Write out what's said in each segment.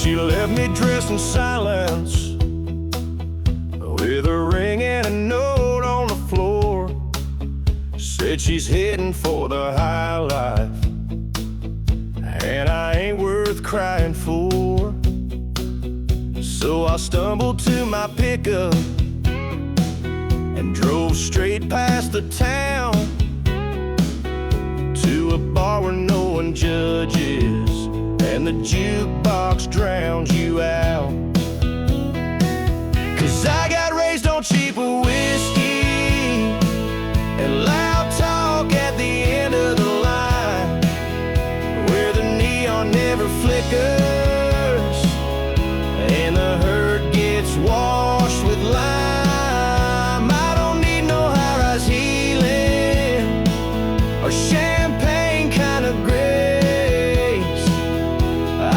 She left me dressed in silence, with a ring and a note on the floor. Said she's heading for the high life, and I ain't worth crying for. So I stumbled to my pickup and drove straight past the town to a bar where no one judges and the jukebox drowns you out. 'Cause I got raised on cheap whiskey and loud talk at the end of the line, where the neon never flickers and the herd gets washed with lime. I don't need no high-rise healing or champagne kind of grace.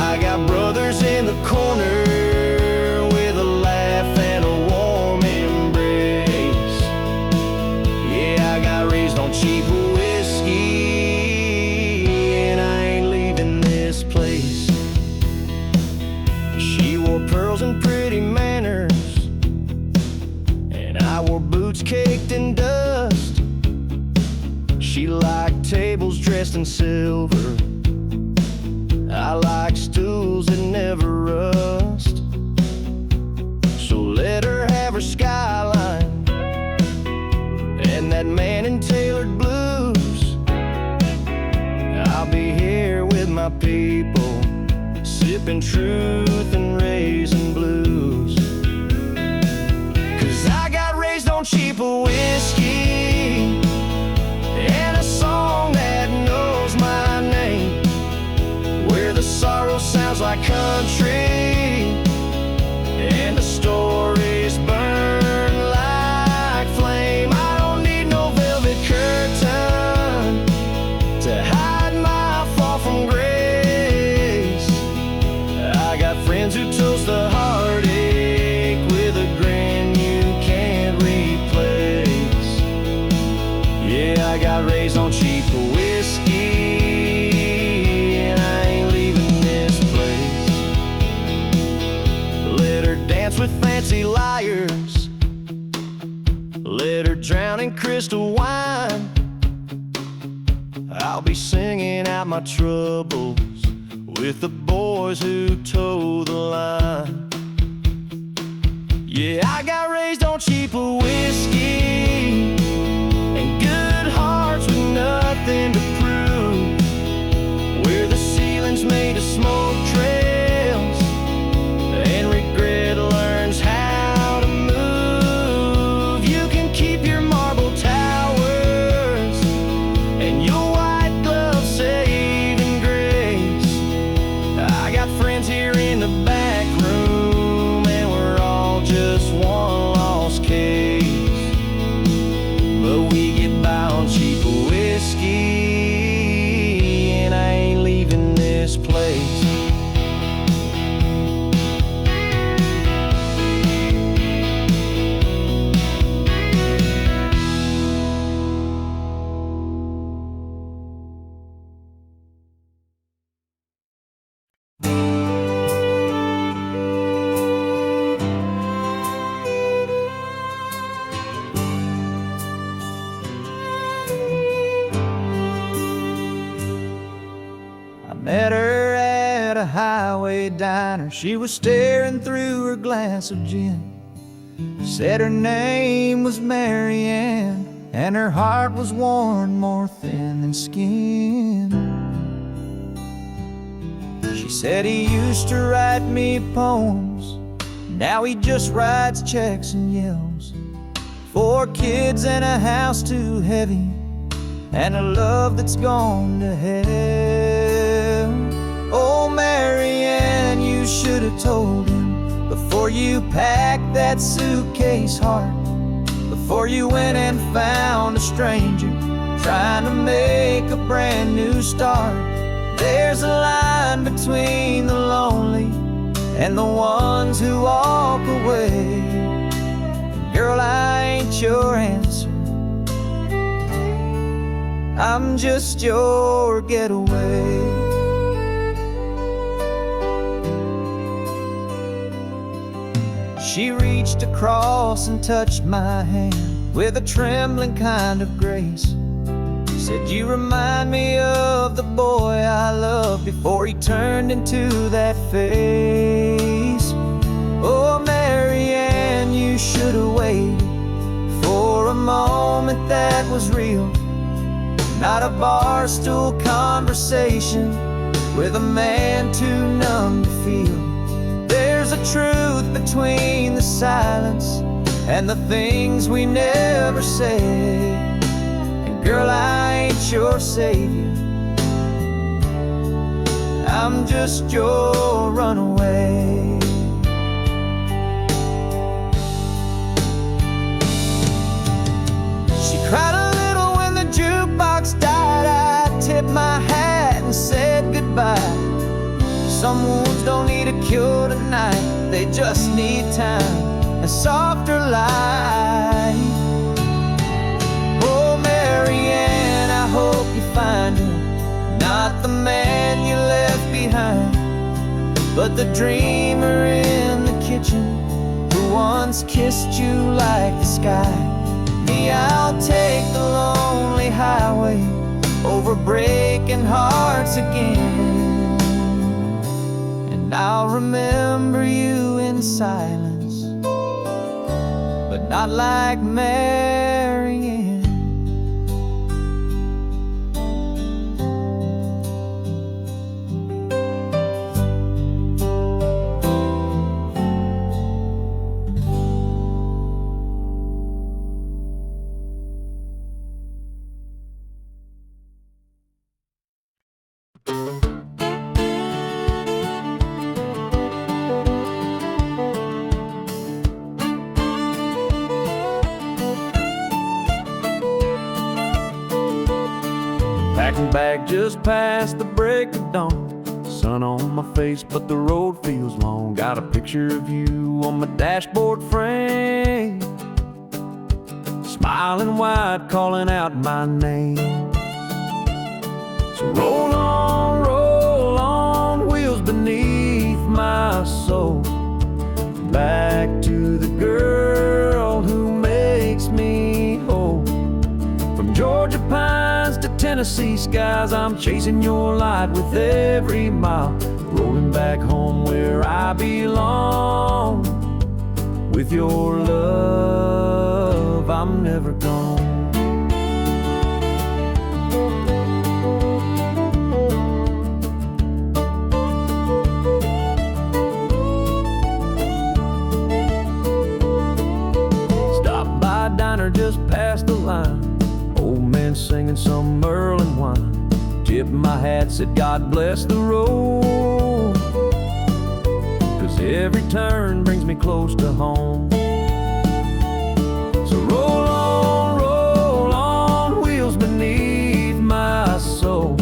I got brothers in the corner with a laugh and a warm embrace. Yeah, I got raised on cheap whiskey, and I ain't leaving this place. She wore pearls and pretty manners, and I wore boots caked in dust. She liked tables dressed in silver, I like stools that never rust. So let her have her skyline and that man in tailored blues. I'll be here with my people, sipping truth and raising blues. 'Cause I got raised on cheap whiskey and a song that knows my name, where the sorrow sounds like country and the stories burn like flame. I don't need no velvet curtain to hide my fall from grace. I got friends who toast the heartache with a grin you can't replace. Yeah, I got raised on cheap whiskey, and I ain't leaving this place. Let her dance with fancy liars, let her drown in crystal wine. I'll be singing out my troubles with the boys who toe the line. Yeah, I got raised on cheap whiskey and good hearts with nothing to prove, where the ceiling's made of smoke trails and regret learns how to move. You can keep your marble towers and your white glove saving grace. I got friends here in the back room, and we're all just one lost case, but we get by on cheap whiskey, and I ain't leaving this place. Met her at a highway diner. She was staring through her glass of gin. Said her name was Marianne, and her heart was worn more thin than skin. She said he used to write me poems, now he just writes checks and yells. 4 kids and a house too heavy, and a love that's gone to hell. Oh, Marianne, you should have told him before you packed that suitcase hard, before you went and found a stranger trying to make a brand new start. There's a line between the lonely and the ones who walk away. Girl, I ain't your answer, I'm just your getaway. She reached across and touched my hand with a trembling kind of grace. Said, "You remind me of the boy I loved before he turned into that face." Oh, Marianne, you should have waited for a moment that was real, not a barstool conversation with a man too numb to feel. There's a truth between the silence and the things we never say. And girl, I ain't your savior, I'm just your runaway. She cried a little when the jukebox died. I tipped my hat and said goodbye. Some wounds don't need a cure tonight, they just need time and softer light. Oh, Marianne, I hope you find him, not the man you left behind, but the dreamer in the kitchen who once kissed you like the sky. Me, I'll take the lonely highway over breaking hearts again. I'll remember you in silence, but not like Marianne. Packing back just past the break of dawn, sun on my face but the road feels long. Got a picture of you on my dashboard frame, smiling wide, calling out my name. So roll on, wheels beneath my soul, back to the girl who makes me whole. From Georgia pines to Tennessee skies, I'm chasing your light with every mile, rolling back home where I belong. With your love, I'm never gone. Stop by a diner just past the line, old man singing some Merlin wine. Tipped my hat, said God bless the road, 'cause every turn brings me close to home. So roll on, wheels beneath my soul,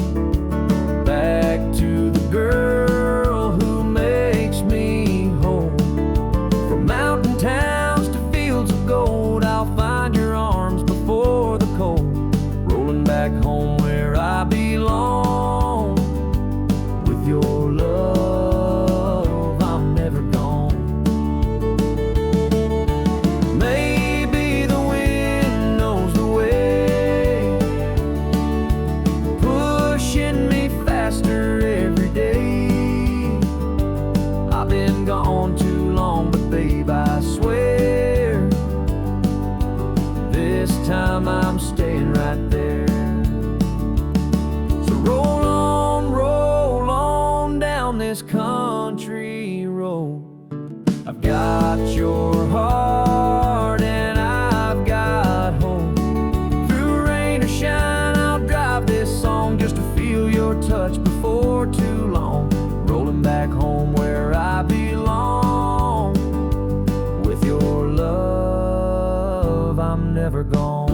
back to the girl who makes me whole. From mountain towns to fields of gold, I'll find your arms before the cold, rolling back home where I belong. With your love, I'm never gone. Maybe the wind knows the way, pushing me faster every day. I've been gone too long, but babe, I swear this time I'm staying right there. So roll on down this country road. I've got your heart and I've got home. Through rain or shine, I'll drive this song just to feel your touch before too long. Rolling back home where I belong. With your love, I'm never gone.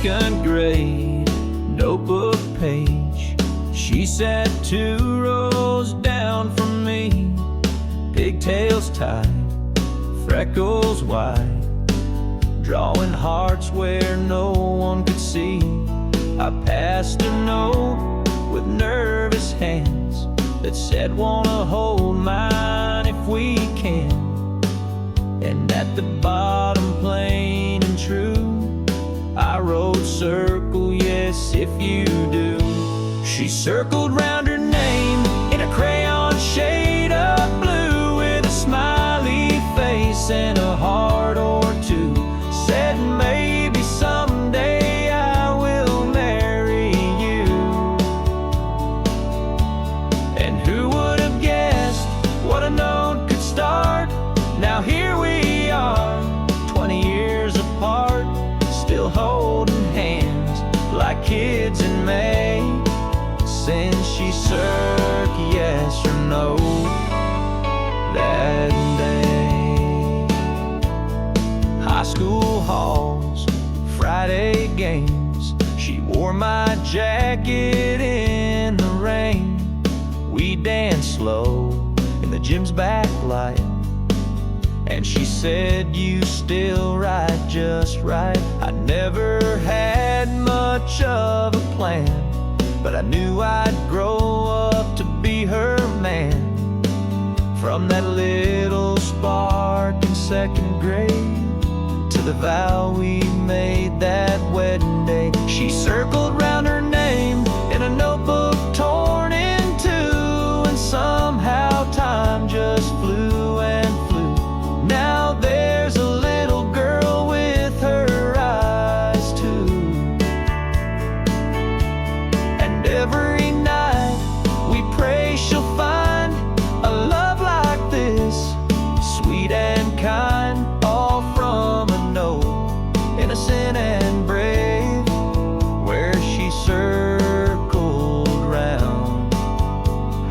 second grade notebook page. She sat 2 rows down from me, pigtails tied, freckles wide, drawing hearts where no one could see. I passed a note with nervous hands that said, "Wanna hold mine if we can." And at the bottom, plain and true, I wrote, "Circle yes if you do." She circled round her name in a crayon shade of blue, with a smiley face and a heart or two. Said, "Maybe someday I will marry you." And who would have guessed what a note could start? Now here we are, 20 years apart, still holding hands like kids in May. Since she circled yes or no that day. High school halls, Friday games, she wore my jacket in the rain. We danced slow in the gym's backlight, and she said, "You still write just right." I never had much of a plan, but I knew I'd grow up to be her man. From that little spark in second grade to the vow we made that wedding day. She circled round her name in a notebook torn in two, and somehow time just flew and flew. Now there's a little girl with her eyes too. And every night we pray she'll find a love like this, sweet and kind, all from a note, innocent and brave, where she circled round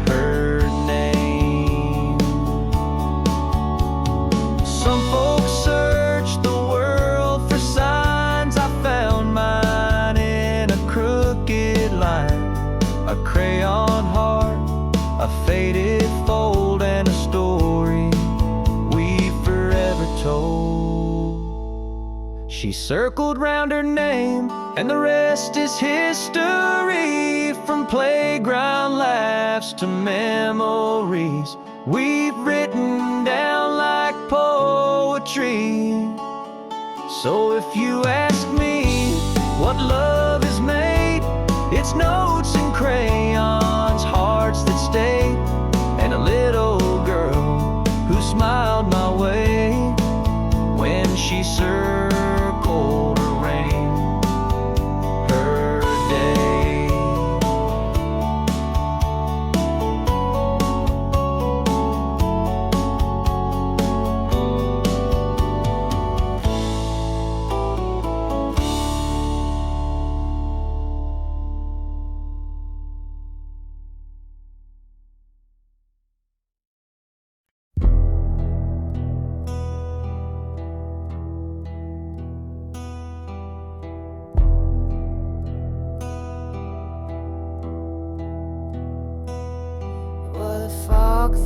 her name. Some folks search the world for signs. I found mine in a crooked line, a crayon heart, a faded fold, and a story we forever told. She circled round her name, and the rest is history. From playground laughs to memories we've written down like poetry. So if you ask me what love is made, it's notes and crayons, hearts that stay, and a little girl who smiled my way when she circled around her day.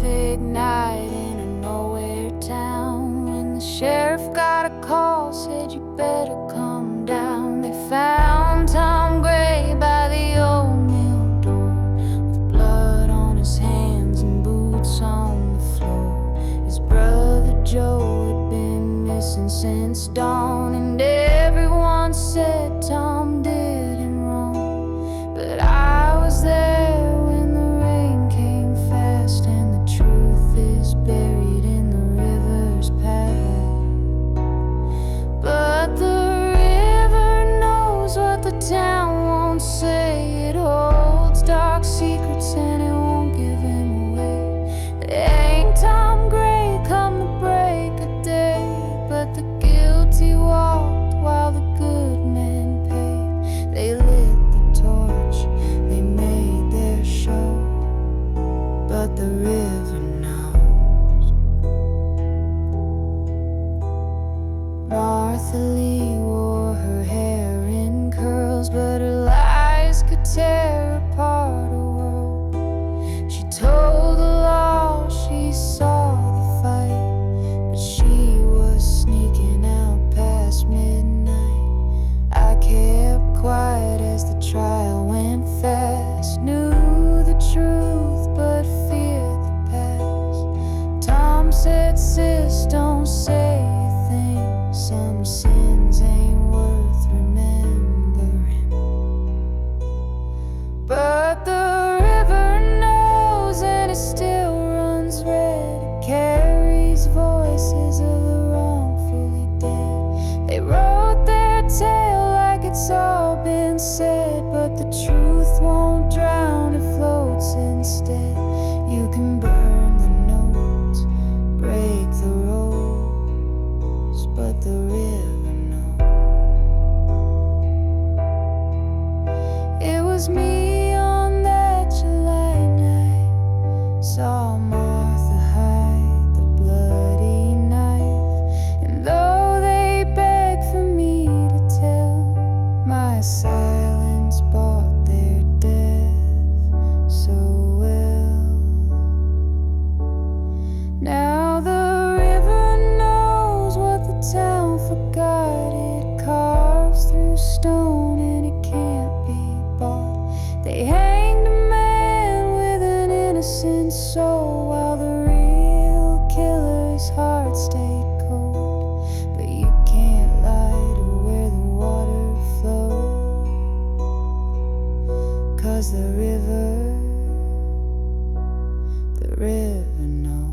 Thick night in a nowhere town, when the sheriff got a call, said you better come down. They found Tom Gray by the old mill door, with blood on his hands and boots on the floor. His brother Joe had been missing since dawn, and everyone said Tom did him wrong. But I was there when the rain came fast, and the truth is buried in the river's path. But the river knows what the town won't say. It holds dark secrets and it won't give him away. There ain't Tom Gray come to break a day, but the guilty walked while the good men paid. They lit the torch, they made their show, but the river knows. Martha Lee wore her hair in curls. songs, but her lies could tear apart a world. She told the law she saw the fight, but she was sneaking out past midnight. I kept quiet as the trial went fast. Knew the truth but feared the past. Tom said, sis, don't say a thing. Some sins ain't worth remembering. But the river knows, and it still runs red. It carries voices of the wrongfully dead. They wrote their tale like it's all been said, but the truth won't drown, it floats instead. You can burn the notes, break the rules, but the river knows. It was me on that July night, saw Martha hide the bloody knife, and though they begged for me to tell, my silence bought their death so well. Now the river knows what the town forgot. It carves through stone and it can't be bought. They hanged a man with an innocent soul, while the real killer's heart stayed cold. But you can't lie to where the water flows, 'cause the river knows.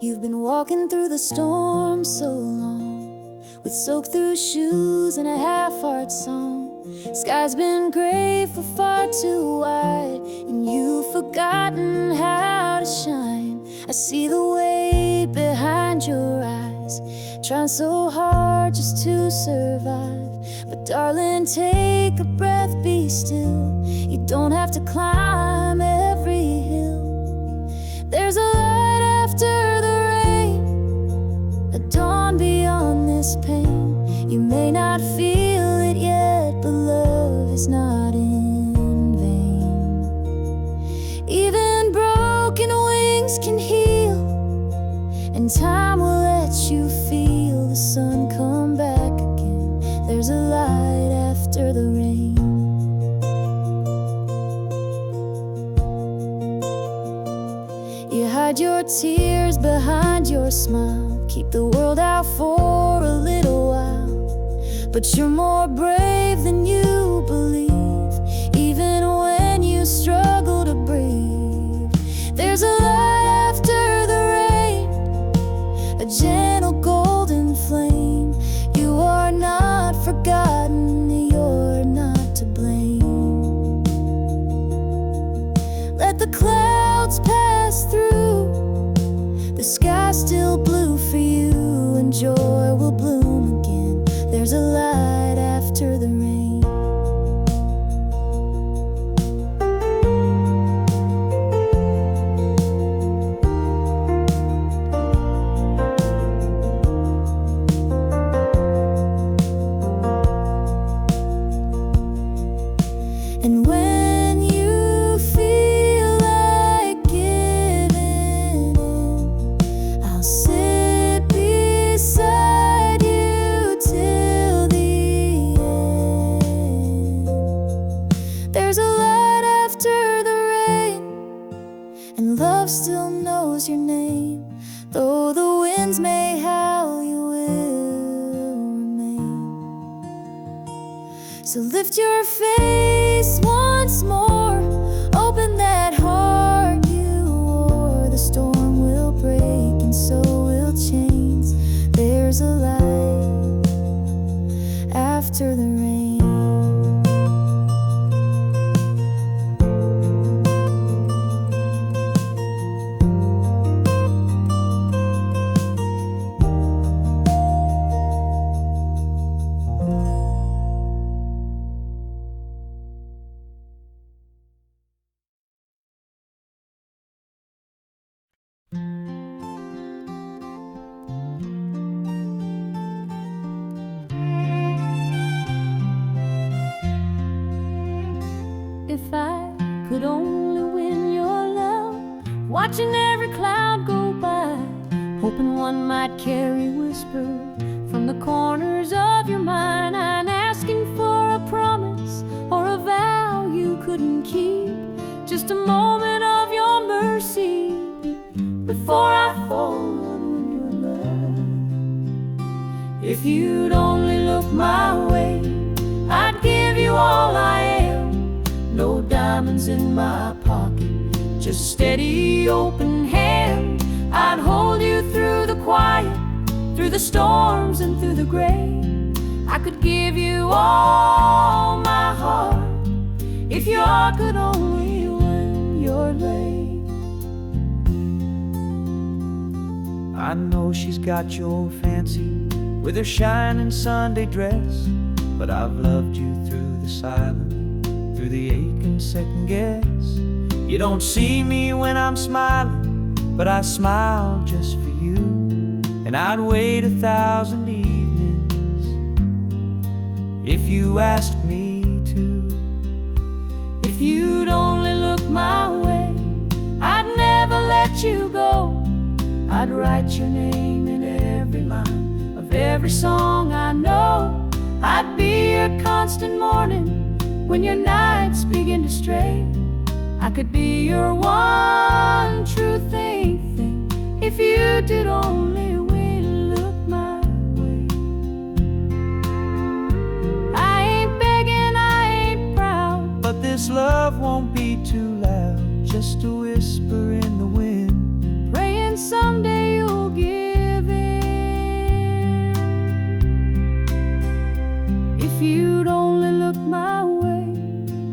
You've been walking through the storm so long, with soaked through shoes and a half-heart song. Sky's been gray for far too wide, and you've forgotten how to shine. I see the weight behind your eyes, trying so hard just to survive. But darling, take a breath, be still. You don't have to climb every hill. There's a light after the rain, a dawn beyond this pain. You may not feel it yet, but love is not in vain. Even broken wings can heal, and time will let you feel the sun come back again. There's a light after the rain. You hide your tears behind your smile, keep the world out for a little while. But you're more brave than you believe, even when you struggle to breathe. There's a light after the rain, a gentle golden flame. You are not forgotten, you're not to blame. Let the clouds pass through, the sky's still blue for you, and joy will bloom again. There's a light after the rain. And when you feel like giving in, I'll sit beside you till the end. There's a light after the rain, and love still knows your name. Though the winds may howl, you will remain. So lift your face once more, open that heart you wore. The storm will break and so will chains. There's a light after the rain. could only win your love, watching every cloud go by, hoping one might carry whisper from the corners of your mind. I'm asking for a promise or a vow you couldn't keep, just a moment of your mercy before I fall on your love. If you'd only look my way, I'd give you all I am. No diamonds in my pocket, just steady open hand. I'd hold you through the quiet, through the storms and through the gray. I could give you all my heart if your heart could only win your lay. I know she's got your fancy with her shining Sunday dress, but I've loved you through the silence, through the ache and second guess. You don't see me when I'm smiling, but I smile just for you, and I'd wait 1,000 evenings if you asked me to. If you'd only look my way, I'd never let you go. I'd write your name in every line of every song I know. I'd be your constant morning when your nights begin to stray. I could be your one true thing if you did only look my way. I ain't begging, I ain't proud, but this love won't be too loud, just a whisper in the wind, praying someday you'll give in. If you'd only look my way,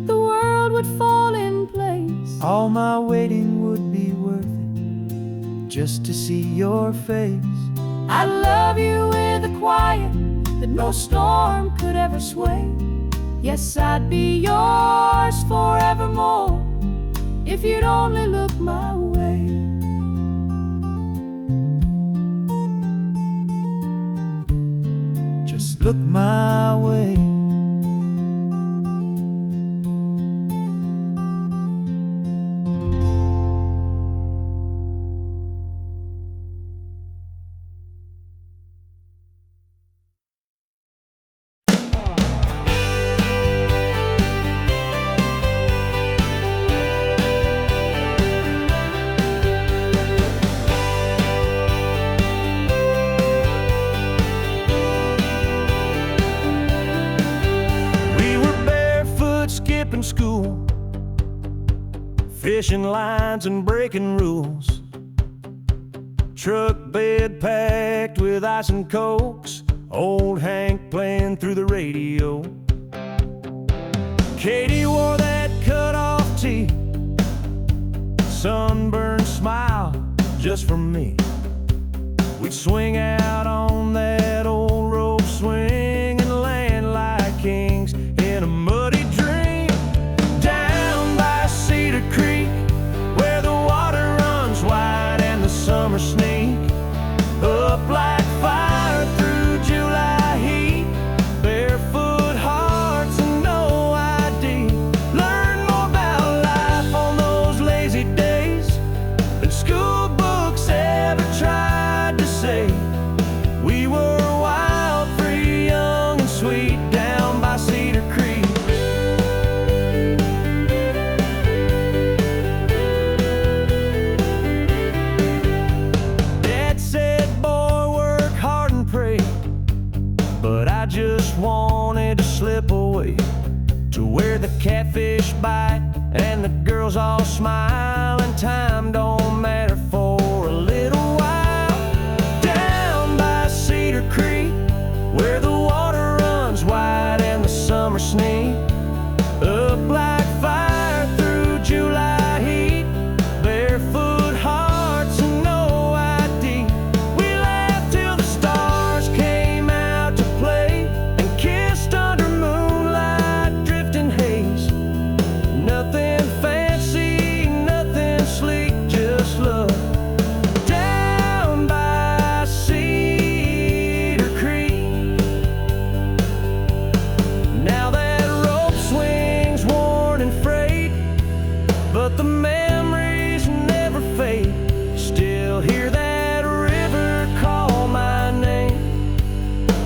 the world would fall in place. All my waiting would be worth it, just to see your face. I love you with a quiet that no storm could ever sway. Yes, I'd be yours forevermore if you'd only look my way. Just look my way. Skipping school, fishing lines and breaking rules, truck bed packed with ice and cokes, old Hank playing through the radio. Katie wore that cut-off tee, sunburned smile just for me. We'd swing out on that old rope swing and land like kings in a muddy dream, down by Cedar Creek, where the water runs wide and the summer sneak up like fire through July heat. Barefoot hearts and no ID, learn more about life on those lazy days than school books ever tried to say. We were wild, free, young and sweet down by Cedar Creek. Dad said, boy, work hard and pray, but I just wanted to slip away to where the catfish bite and the girls all smile and time don't matter for a little while. Down by Cedar Creek, where the water runs wide and the summer sneak up like fire through July heat. Barefoot hearts and no ID, we laughed till the stars came out to play and kissed under moonlight drifting haze. Nothing fancy, nothing sleek, just but the memories never fade. Still hear that river call my name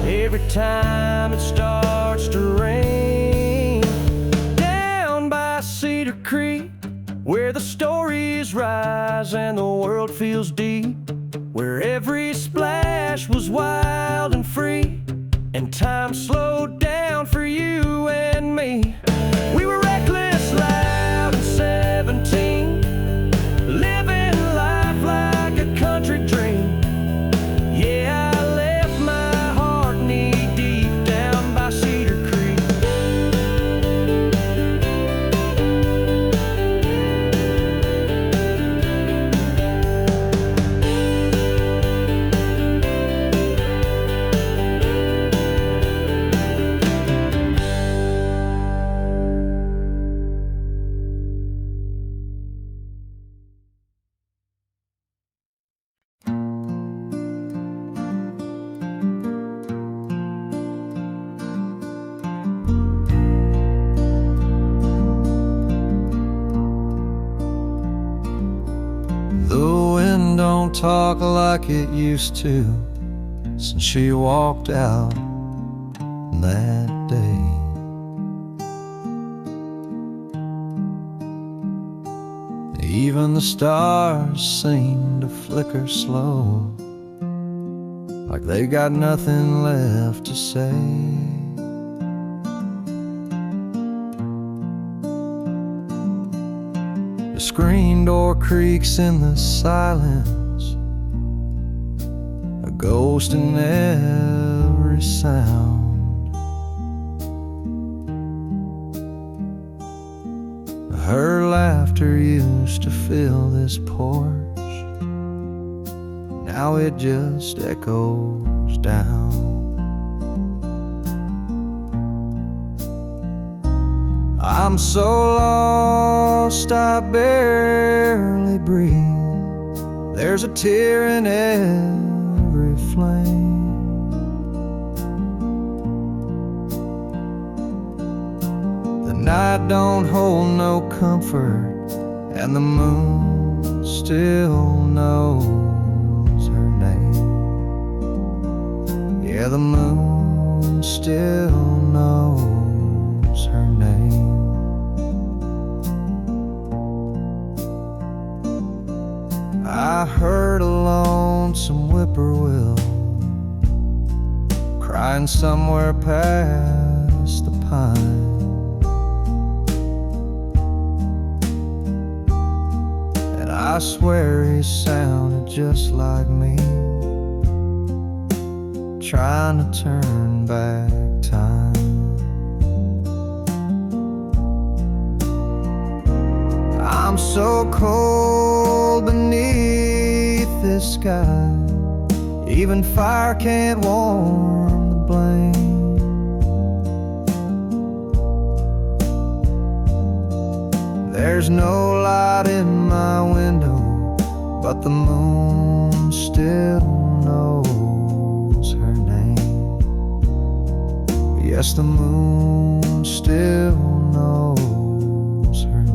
every time it starts to rain. Down by Cedar Creek, where the stories rise and the world feels deep, where every splash was wild and free, and time slowed down for you and me. We were reckless, loud, and 17, living life like a country dream. Yeah, I left my heart knee-deep down by Cedar Creek. The wind don't talk like it used to since she walked out that day. Even the stars seem to flicker slow, like they got nothing left to say. The screen door creaks in the silence, a ghost in every sound. Her laughter used to fill this porch, now it just echoes down. I'm so lost I barely breathe. There's a tear in every flame. The night don't hold no comfort, and the moon still knows her name. Yeah, the moon still knows her name. I heard a lonesome whippoorwill crying somewhere past the pine. And I swear he sounded just like me, trying to turn back time. I'm so cold beneath this sky, even fire can't warm the blame. There's no light in my window, but the moon still knows her name. Yes, the moon still knows her name.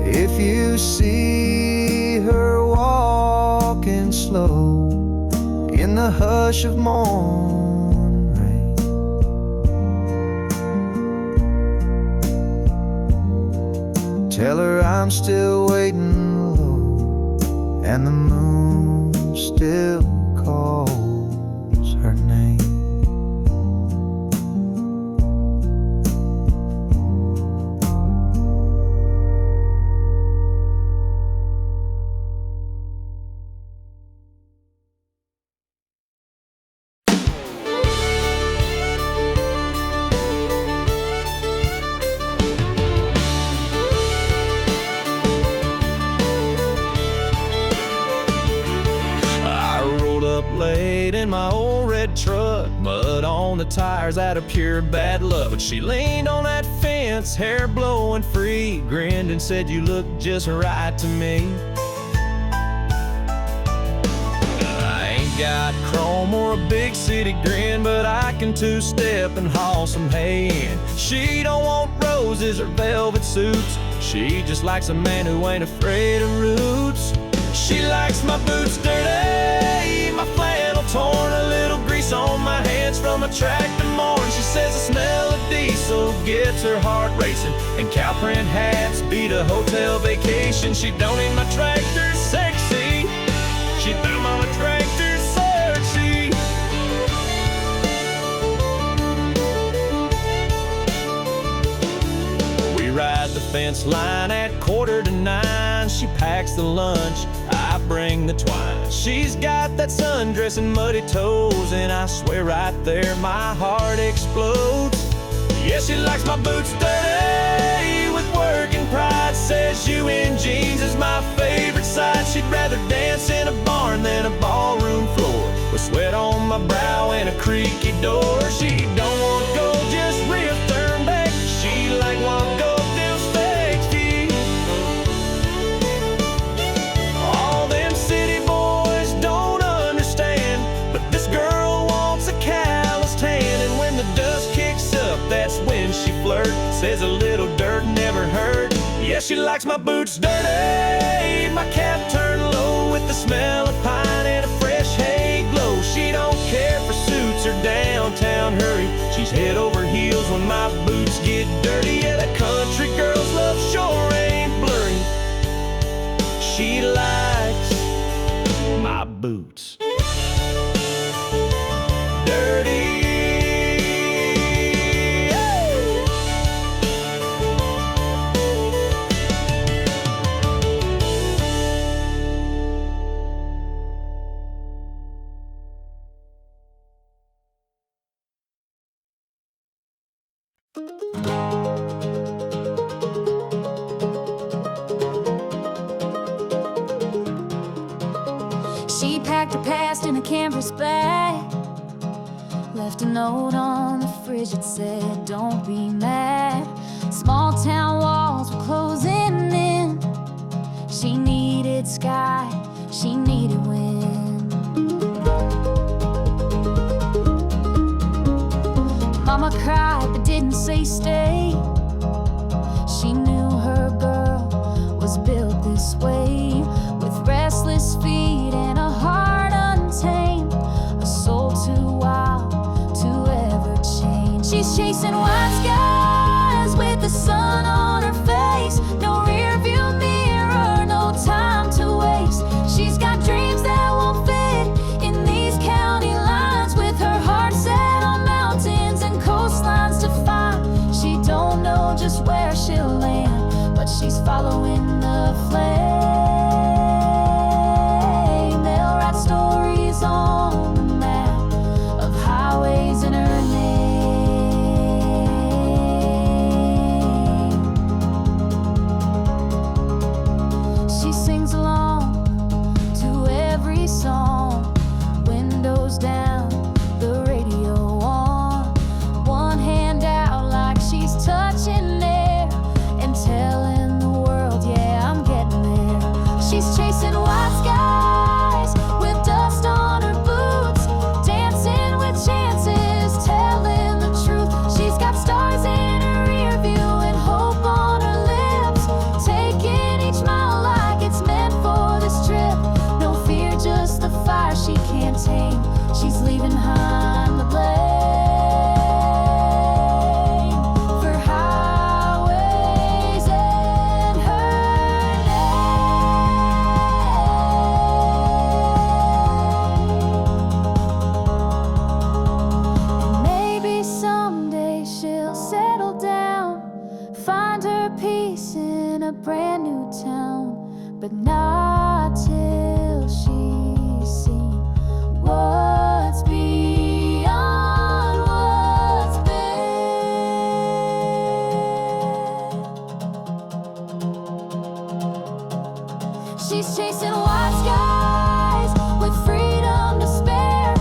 If you see her walking slow in the hush of morning rain, tell her I'm still waiting low, and the moon still calls her name. my old red truck, mud on the tires out of pure bad luck. But she leaned on that fence, hair blowing free, grinned and said, "You look just right to me." I ain't got chrome or a big city grin, but I can two-step and haul some hay in. She don't want roses or velvet suits, she just likes a man who ain't afraid of roots. She likes my boots dirty, my flannel torn, a little grease on my hands from a tractor morn. She says the smell of diesel gets her heart racing, and cow print hats beat a hotel vacation. She don't need my tractor sexy, she found my tractor searchy. We ride the fence line at 8:45. She packs the lunch, I bring the twine. She's got that sundress and muddy toes, and I swear right there my heart explodes. Yeah, she likes my boots dirty with working pride, says you in jeans is my favorite side. She'd rather dance in a barn than a ballroom floor, with sweat on my brow and a creaky door. She don't want gold, just real turn back. She like one gold. That's when she flirts, says a little dirt never hurt. Yeah, she likes my boots dirty, my cap turned low with the smell of pine and a fresh hay glow. She don't care for suits or downtown hurry, she's head over heels when my boots get dirty. Yeah, that country girl's love sure ain't blurry, she likes my boots dirty. She packed her past in a canvas bag, left a note on the fridge that said, "Don't be mad." Small town walls were closing in. She needed sky, she needed wind. Mama cried but didn't say stay. She knew her girl was built this way, with restless feet and a heart untamed, a soul too wild to ever change. She's chasing white skies with the sun on her face, no rear view mirror, no time to waste. She's got dreams that won't fit in these county lines, with her heart set on mountains and coastlines to find. She don't know just where she'll land, but she's following the flame. They'll write stories on the map of highways in her name. She sings along to every song, windows down, the radio on, one hand out like she's touching air and telling the world, yeah, I'm getting there. She's chasing white skies with dust on her boots, dancing with chances, telling the truth. She's got stars in her rear view and hope on her lips, taking each mile like it's meant for this trip. No fear, just the fire she can't tame. She's leaving behind the blame for highways in her name. And maybe someday she'll settle down, find her peace in a brand new town, but not till she's seen what's beyond what's been. She's chasing white skies with freedom to spare,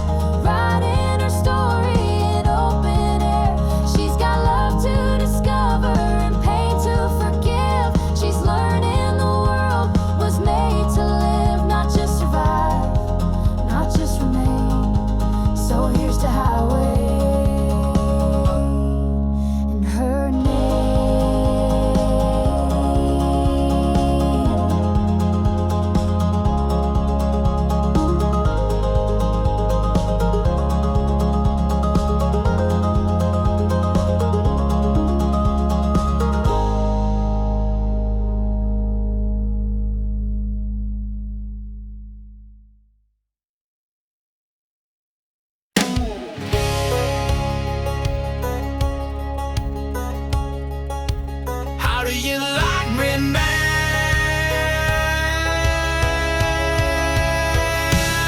do you like me now?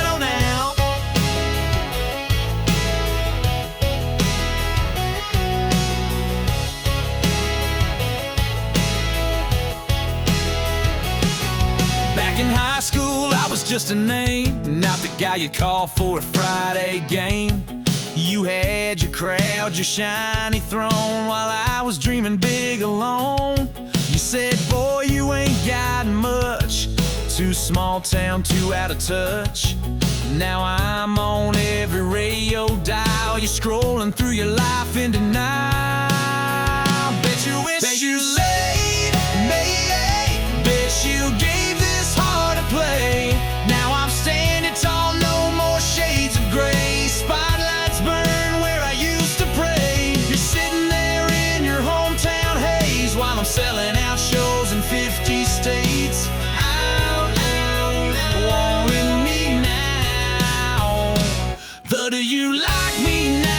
Oh, now. Back in high school, I was just a name, not the guy you'd call for a Friday game. You had your crowd, your shiny throne, while I was dreaming big alone. You said, boy, you ain't got much, too small town, too out of touch. Now I'm on every radio dial, you're scrolling through your life in denial. Bet you wish you laid me, bet you gave this heart a play. Now I'm standing tall, no more shades of gray. Spotlights burn where I used to pray. You're sitting there in your hometown haze, while I'm selling out shows in 50 states. Out, wanting me now. But do you like me now?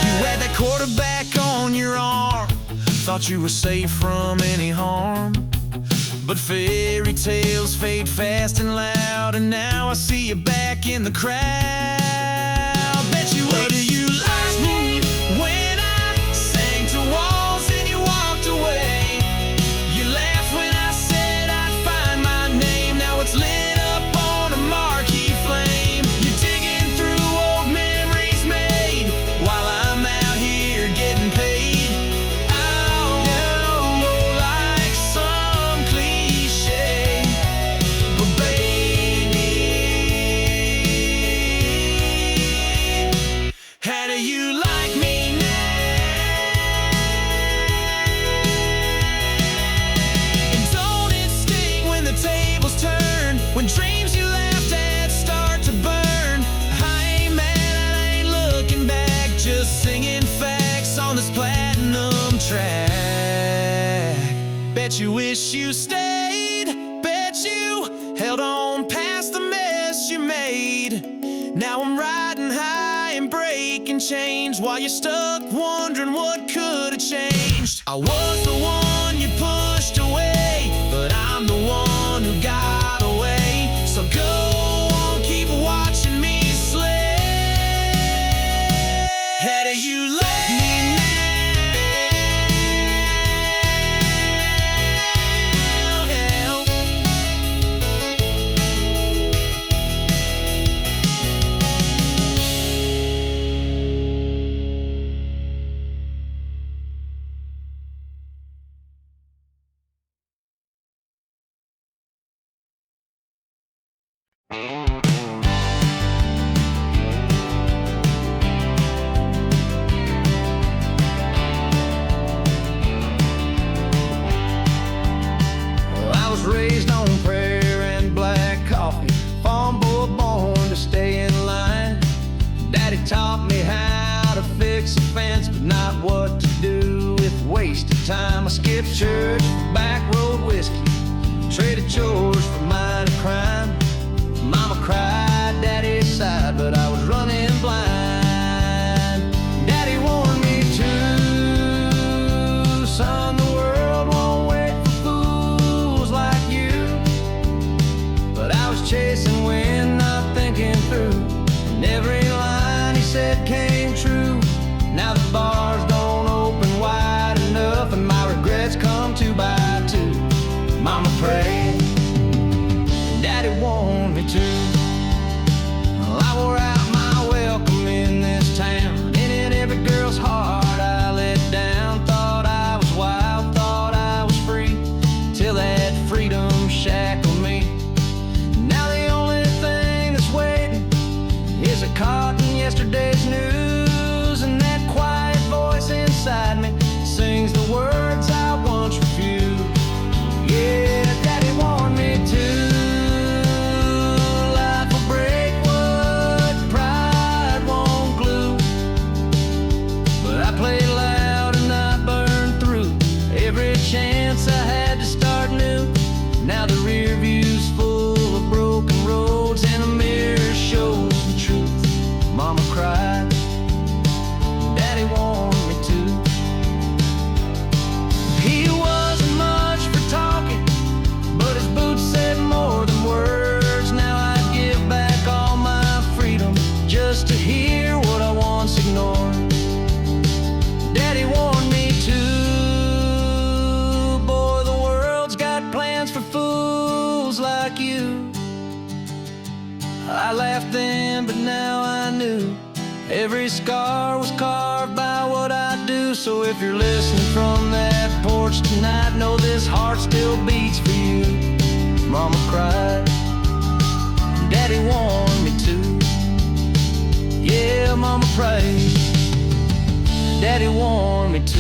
You had that quarterback on your arm, thought you were safe from any harm. But fairy tales fade fast and loud, and now I see you back in the crowd. Bet you what do you like me when I sang to walls and you walked away? You laughed when I said I'd find my name. Now it's lit up on a marquee flame. You're digging through old memories made, while I'm out here getting paid. Like some cliche, but baby, how do you like me now? And don't it sting when the tables turn, when dreams you laughed at start to burn? I ain't mad, I ain't looking back, just singing facts on this platinum track. Bet you wish you stayed, bet you held on past the mess you made. Now I'm riding high and breaking chains, while you're stuck wondering what could have changed. I was the one you pushed away, but I'm the one who got away. So go on, keep watching me slay. How do you like me now? Well, I was raised on prayer and black coffee, farm boy born to stay in line. Daddy taught me how to fix a fence, but not what to do with wasted time. I skipped church for back road whiskey, traded chores for minor crime. Mama cried, Daddy sighed, but I was running blind. Daddy warned me too, son, the world won't wait for fools like you. But I was chasing wind, not thinking through, and every line he said came true. Now the bars don't open wide enough, and my regrets come 2 by 2. Mama prayed, Daddy warned me too. Well, I wore out my welcome Every scar was carved by what I do. So if you're listening from that porch tonight, know this heart still beats for you. Mama cried, Daddy warned me to. Yeah, Mama prayed, Daddy warned me to.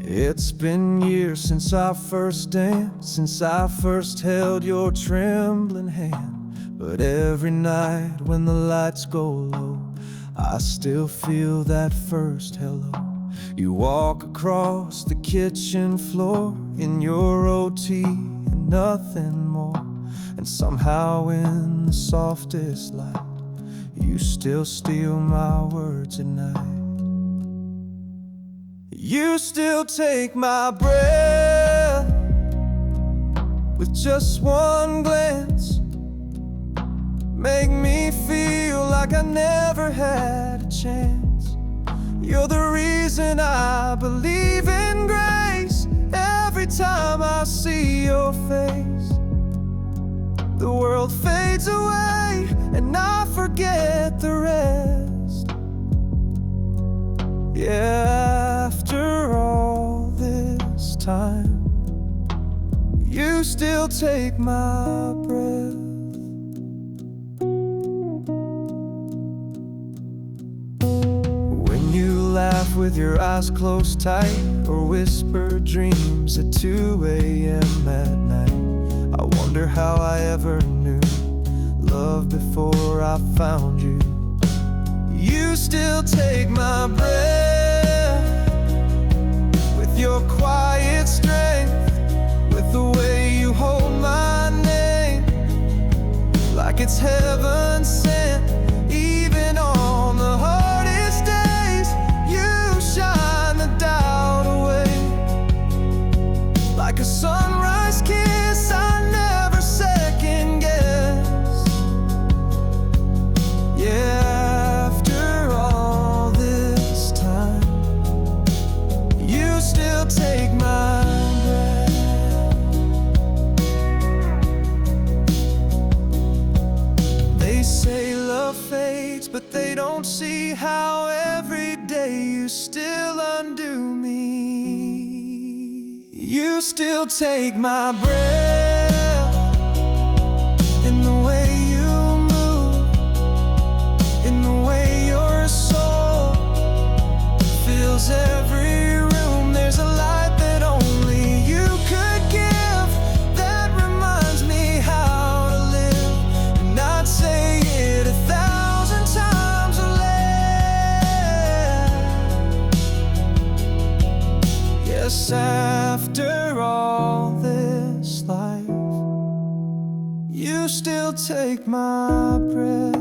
It's been years since our first dance, since I first held your trembling hand. But every night when the lights go low, I still feel that first hello. You walk across the kitchen floor in your OT and nothing more. And somehow in the softest light, you still steal my words at night. You still take my breath with just one glance. Make me feel like I never had a chance. You're the reason I believe in grace. Every time I see your face, the world fades away and I forget the rest. Yeah, after all this time, you still take my breath. When you laugh with your eyes closed tight, or whisper dreams at 2 a.m. at night, I wonder how I ever knew love before I found you. You still take my breath with your quiet strength, with the way you hold my name like it's heaven sent. Even on the hardest days, you shine the doubt away like a sunrise kiss I never second guess. Yeah, take my breath. They say love fades, but they don't see how every day you still undo me. You still take my breath in the way you move, in the way your soul fills every room. There's a light that only you could give that reminds me how to live, and I'd say it 1,000 times or less. Yes, after all this life, you still take my breath.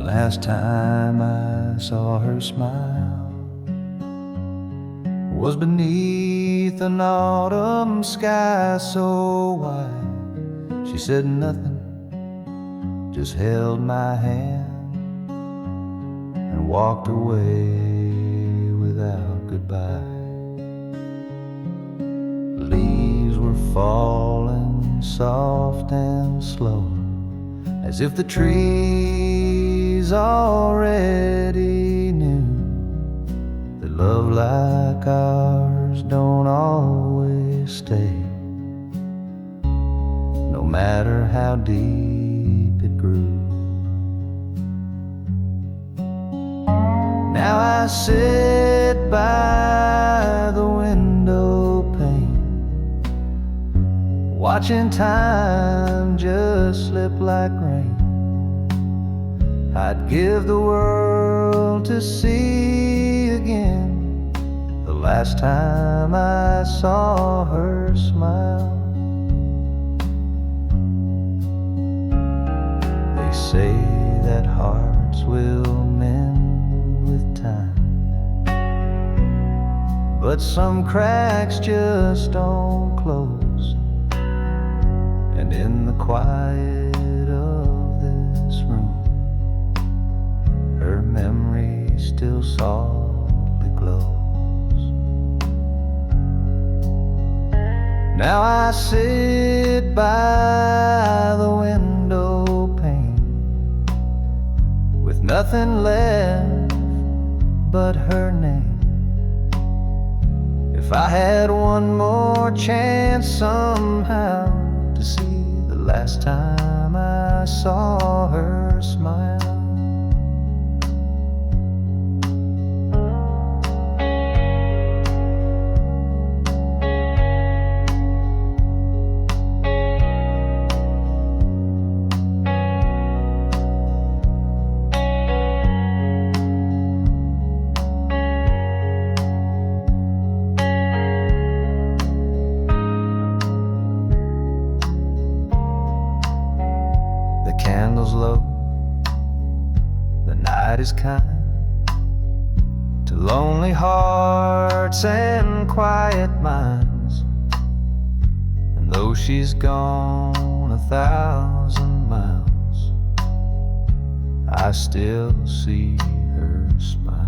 Last time I saw her smile was beneath an autumn sky so wide. She said nothing, just held my hand and walked away without goodbye. Leaves were falling soft and slow, as if the trees already knew that love like ours don't always stay, no matter how deep it grew. Now I sit by the window pane, watching time just slip like rain. I'd give the world world to see again. The last time I saw her smile. They say that hearts will mend with time, but some cracks just don't close. And in the quiet of this room, her memory still softly glows. Now I sit by the window pane with nothing left but her name. If I had one more chance somehow to see the last time I saw her smile. Candles low, the night is kind to lonely hearts and quiet minds. And though she's gone 1,000 miles, I still see her smile.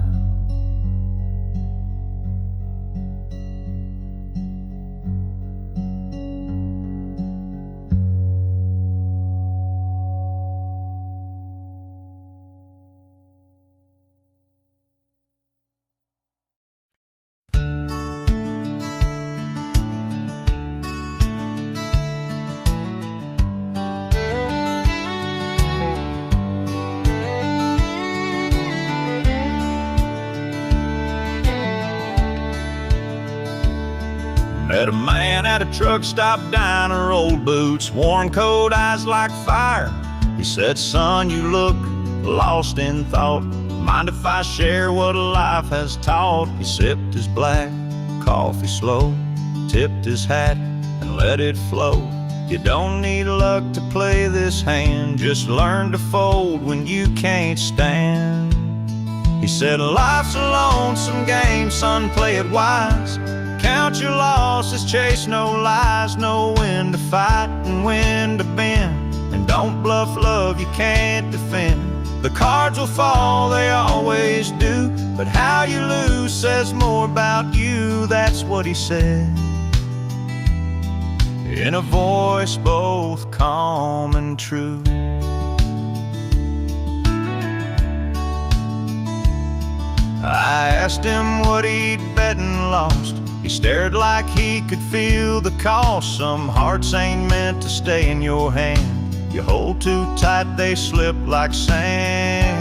Met a man at a truck stop diner, old boots, worn coat, eyes like fire. He said, son, you look lost in thought. Mind if I share what life has taught? He sipped his black coffee slow, tipped his hat and let it flow. You don't need luck to play this hand, just learn to fold when you can't stand. He said, life's a lonesome game, son, play it wise. Count your losses, chase no lies, know when to fight and when to bend. And don't bluff love you can't defend. The cards will fall, they always do, but how you lose says more about you. That's what he said, in a voice both calm and true. I asked him what he'd bet and lost. He stared like he could feel the cost. Some hearts ain't meant to stay in your hand. You hold too tight, they slip like sand.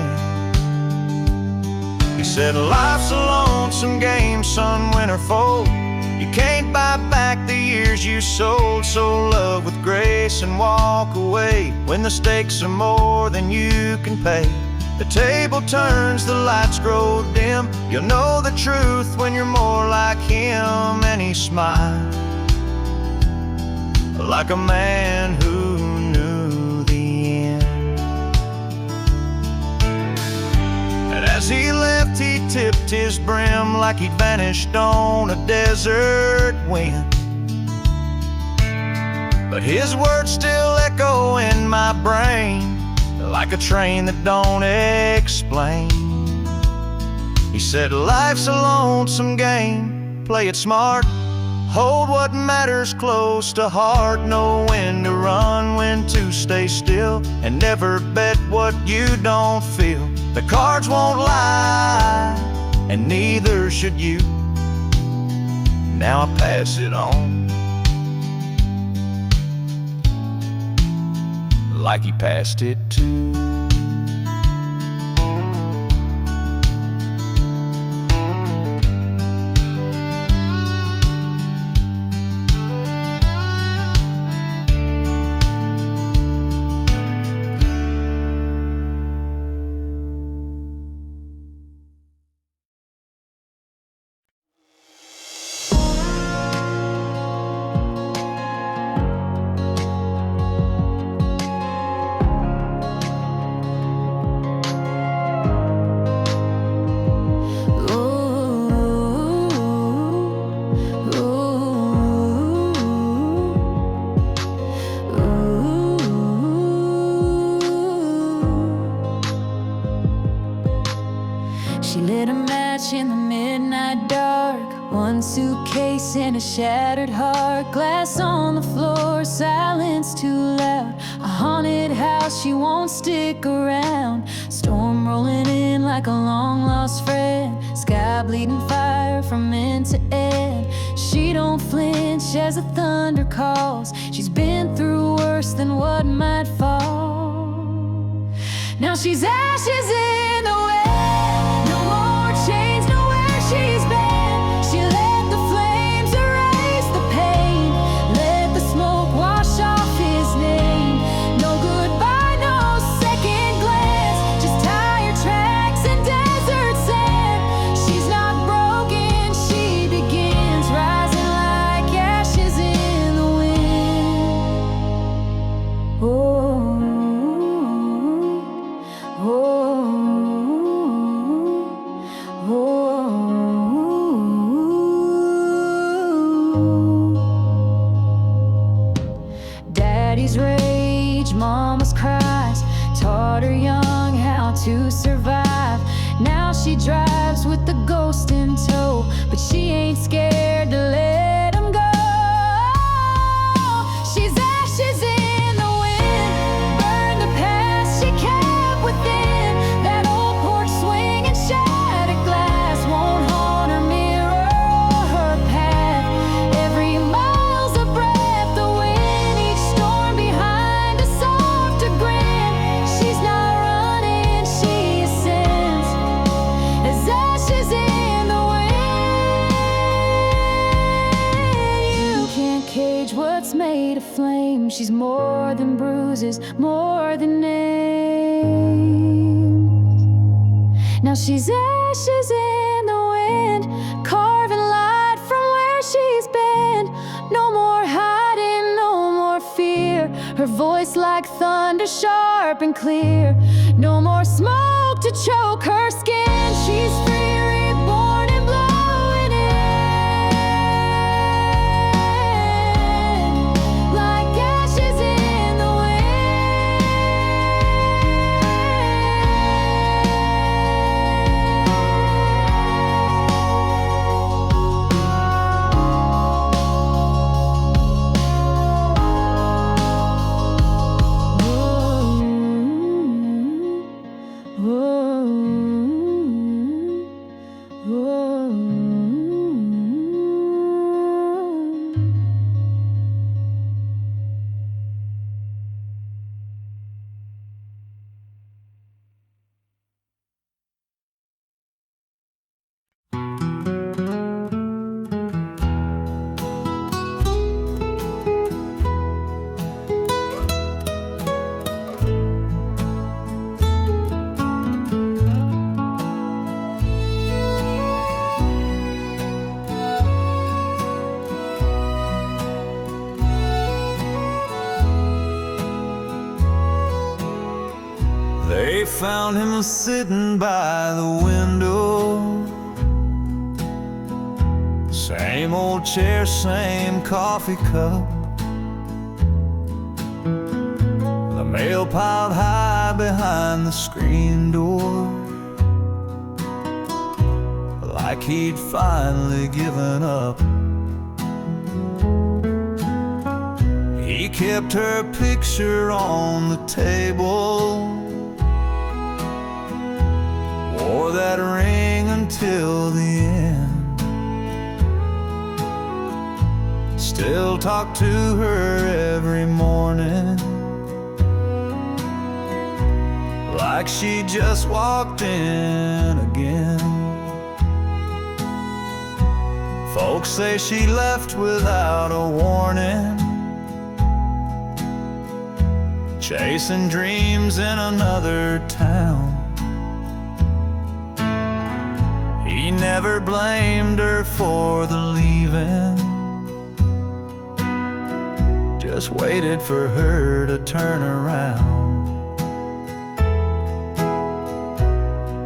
He said, life's a lonesome game, son, win or fold. You can't buy back the years you sold. So love with grace and walk away when the stakes are more than you can pay. The table turns, the lights grow dim. You'll know the truth when you're more like him. And he smiled like a man who knew the end. And as he left, he tipped his brim like he'd vanished on a desert wind. But his words still echo in my brain, like a train that don't explain. He said, life's a lonesome game, play it smart. Hold what matters close to heart. Know when to run, when to stay still, and never bet what you don't feel. The cards won't lie, and neither should you. Now I pass it on, like he passed it too. case and a shattered heart. Glass on the floor, silence too loud. A haunted house, she won't stick around. Storm rolling in like a long-lost friend. Sky bleeding fire from end to end. She don't flinch as the thunder calls. She's been through worse than what might fall. Now she's ashes in the wind. No more chains, nowhere she's been. She let the flames erase the pain. Let the smoke wash off his name. No goodbye, no second glance. Just tire tracks and desert sand. She's not broken, she begins rising like ashes in the wind. Oh. Daddy's rage, mama's cries taught her young how to survive. Now she drives with the ghost in tow, but she ain't scared to let him go. She's ashes in the wind, burn the past she kept within. That old porch swing and shattered glass won't haunt her mirror or her path. Every mile's a breath, the wind, each storm behind a softer grin. She's not running, she ascends as ashes in the wind. You can't cage what's made of flame. She's more than bruises, more than names. Now she's ashes in the wind, carving light from where she's been. No more hiding, no more fear. Her voice like thunder, sharp and clear. No more smoke to choke her skin. She's free, reborn and blowing in like ashes in the They found him sitting by the window. Same old chair, same coffee cup. The mail piled high behind the screen door, like he'd finally given up. He kept her picture on the table, wore that ring until the end. Still talk to her every morning, like she just walked in again. Folks say she left without a warning, chasing dreams in another town. He never blamed her for the leaving, just waited for her to turn around.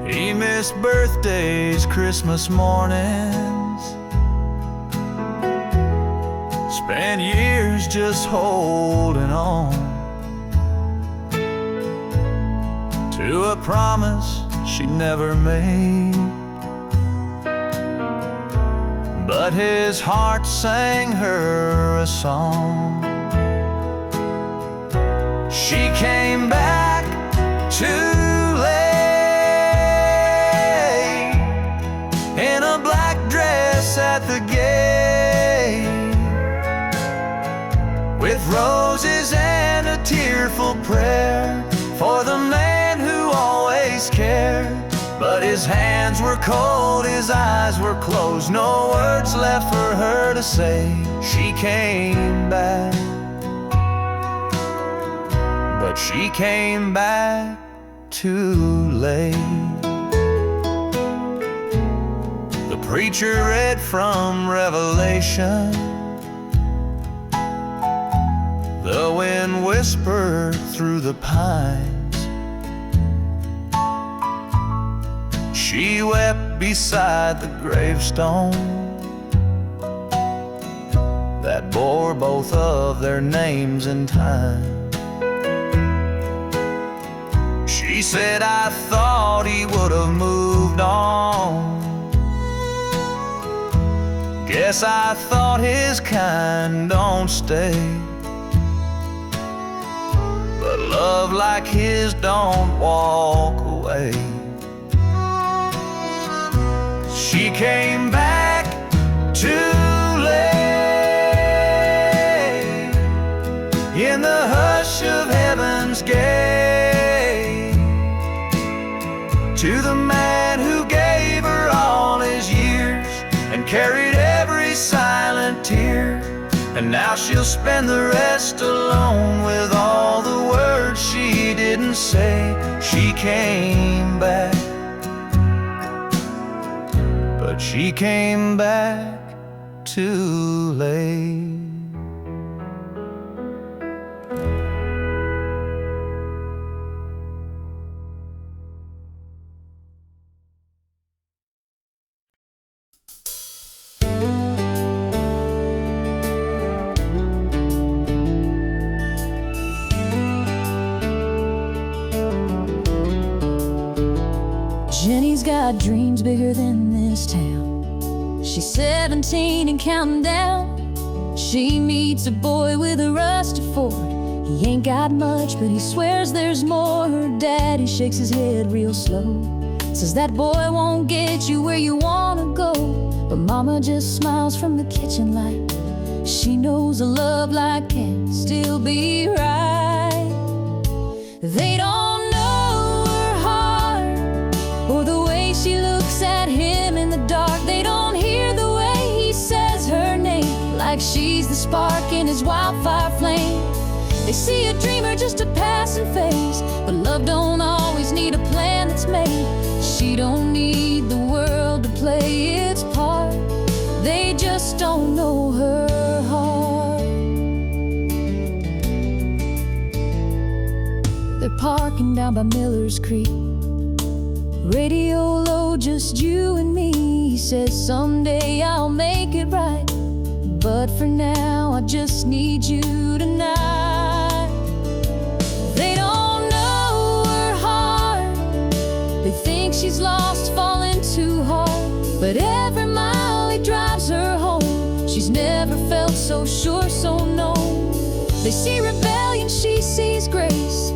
He missed birthdays, Christmas mornings, spent years just holding on to a promise she never made. but his heart sang her a song. She came back too late in a black dress at the gate, with roses and a tearful prayer for the man who always cared. But his hands were cold, his eyes were closed, no words left for her to say. She came back, but she came back too late. The preacher read from Revelation. The wind whispered through the pines. She wept beside the gravestone that bore both of their names in time. She said, I thought he would have moved on. Guess I thought his kind don't stay. But love like his don't walk away. She came back too late in the hush of heaven's gate, to the man who gave her all his years and carried every silent tear. And now she'll spend the rest alone with all the words she didn't say. She came back, but she came back too late. Jenny's got dreams bigger than this town. She's 17 and counting down. She meets a boy with a rusty Ford. He ain't got much, but he swears there's more. Her daddy shakes his head real slow, says that boy won't get you where you wanna go. But mama just smiles from the kitchen light. She knows a love like can still be right. They don't know her heart or the way she looks at him in the dark. They don't hear the way he says her name, like she's the spark in his wildfire flame. They see a dreamer, just a passing phase, but love don't always need a plan that's made. She don't need the world to play its part. They just don't know her heart. They're parking down by Miller's Creek. Radio low, just you and me. He says someday I'll make it right, but for now I just need you tonight. They don't know her heart. They think she's lost, falling too hard. But every mile he drives her home, she's never felt so sure, so known. They see rebellion, she sees grace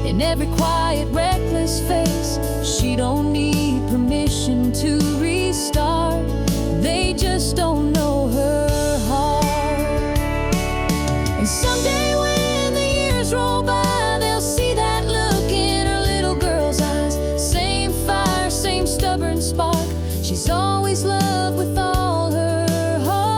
in every quiet, reckless face. She don't need permission to restart. They just don't know her heart. And someday when the years roll by, they'll see that look in her little girl's eyes. Same fire, same stubborn spark. She's always loved with all her heart.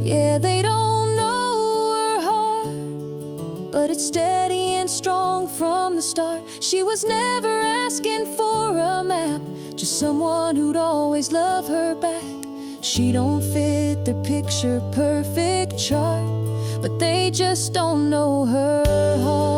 Yeah, they don't know her heart, but it's steady and strong from the start. She was never asking for a map, just someone who'd always love her back. She don't fit their picture perfect chart, but they just don't know her heart.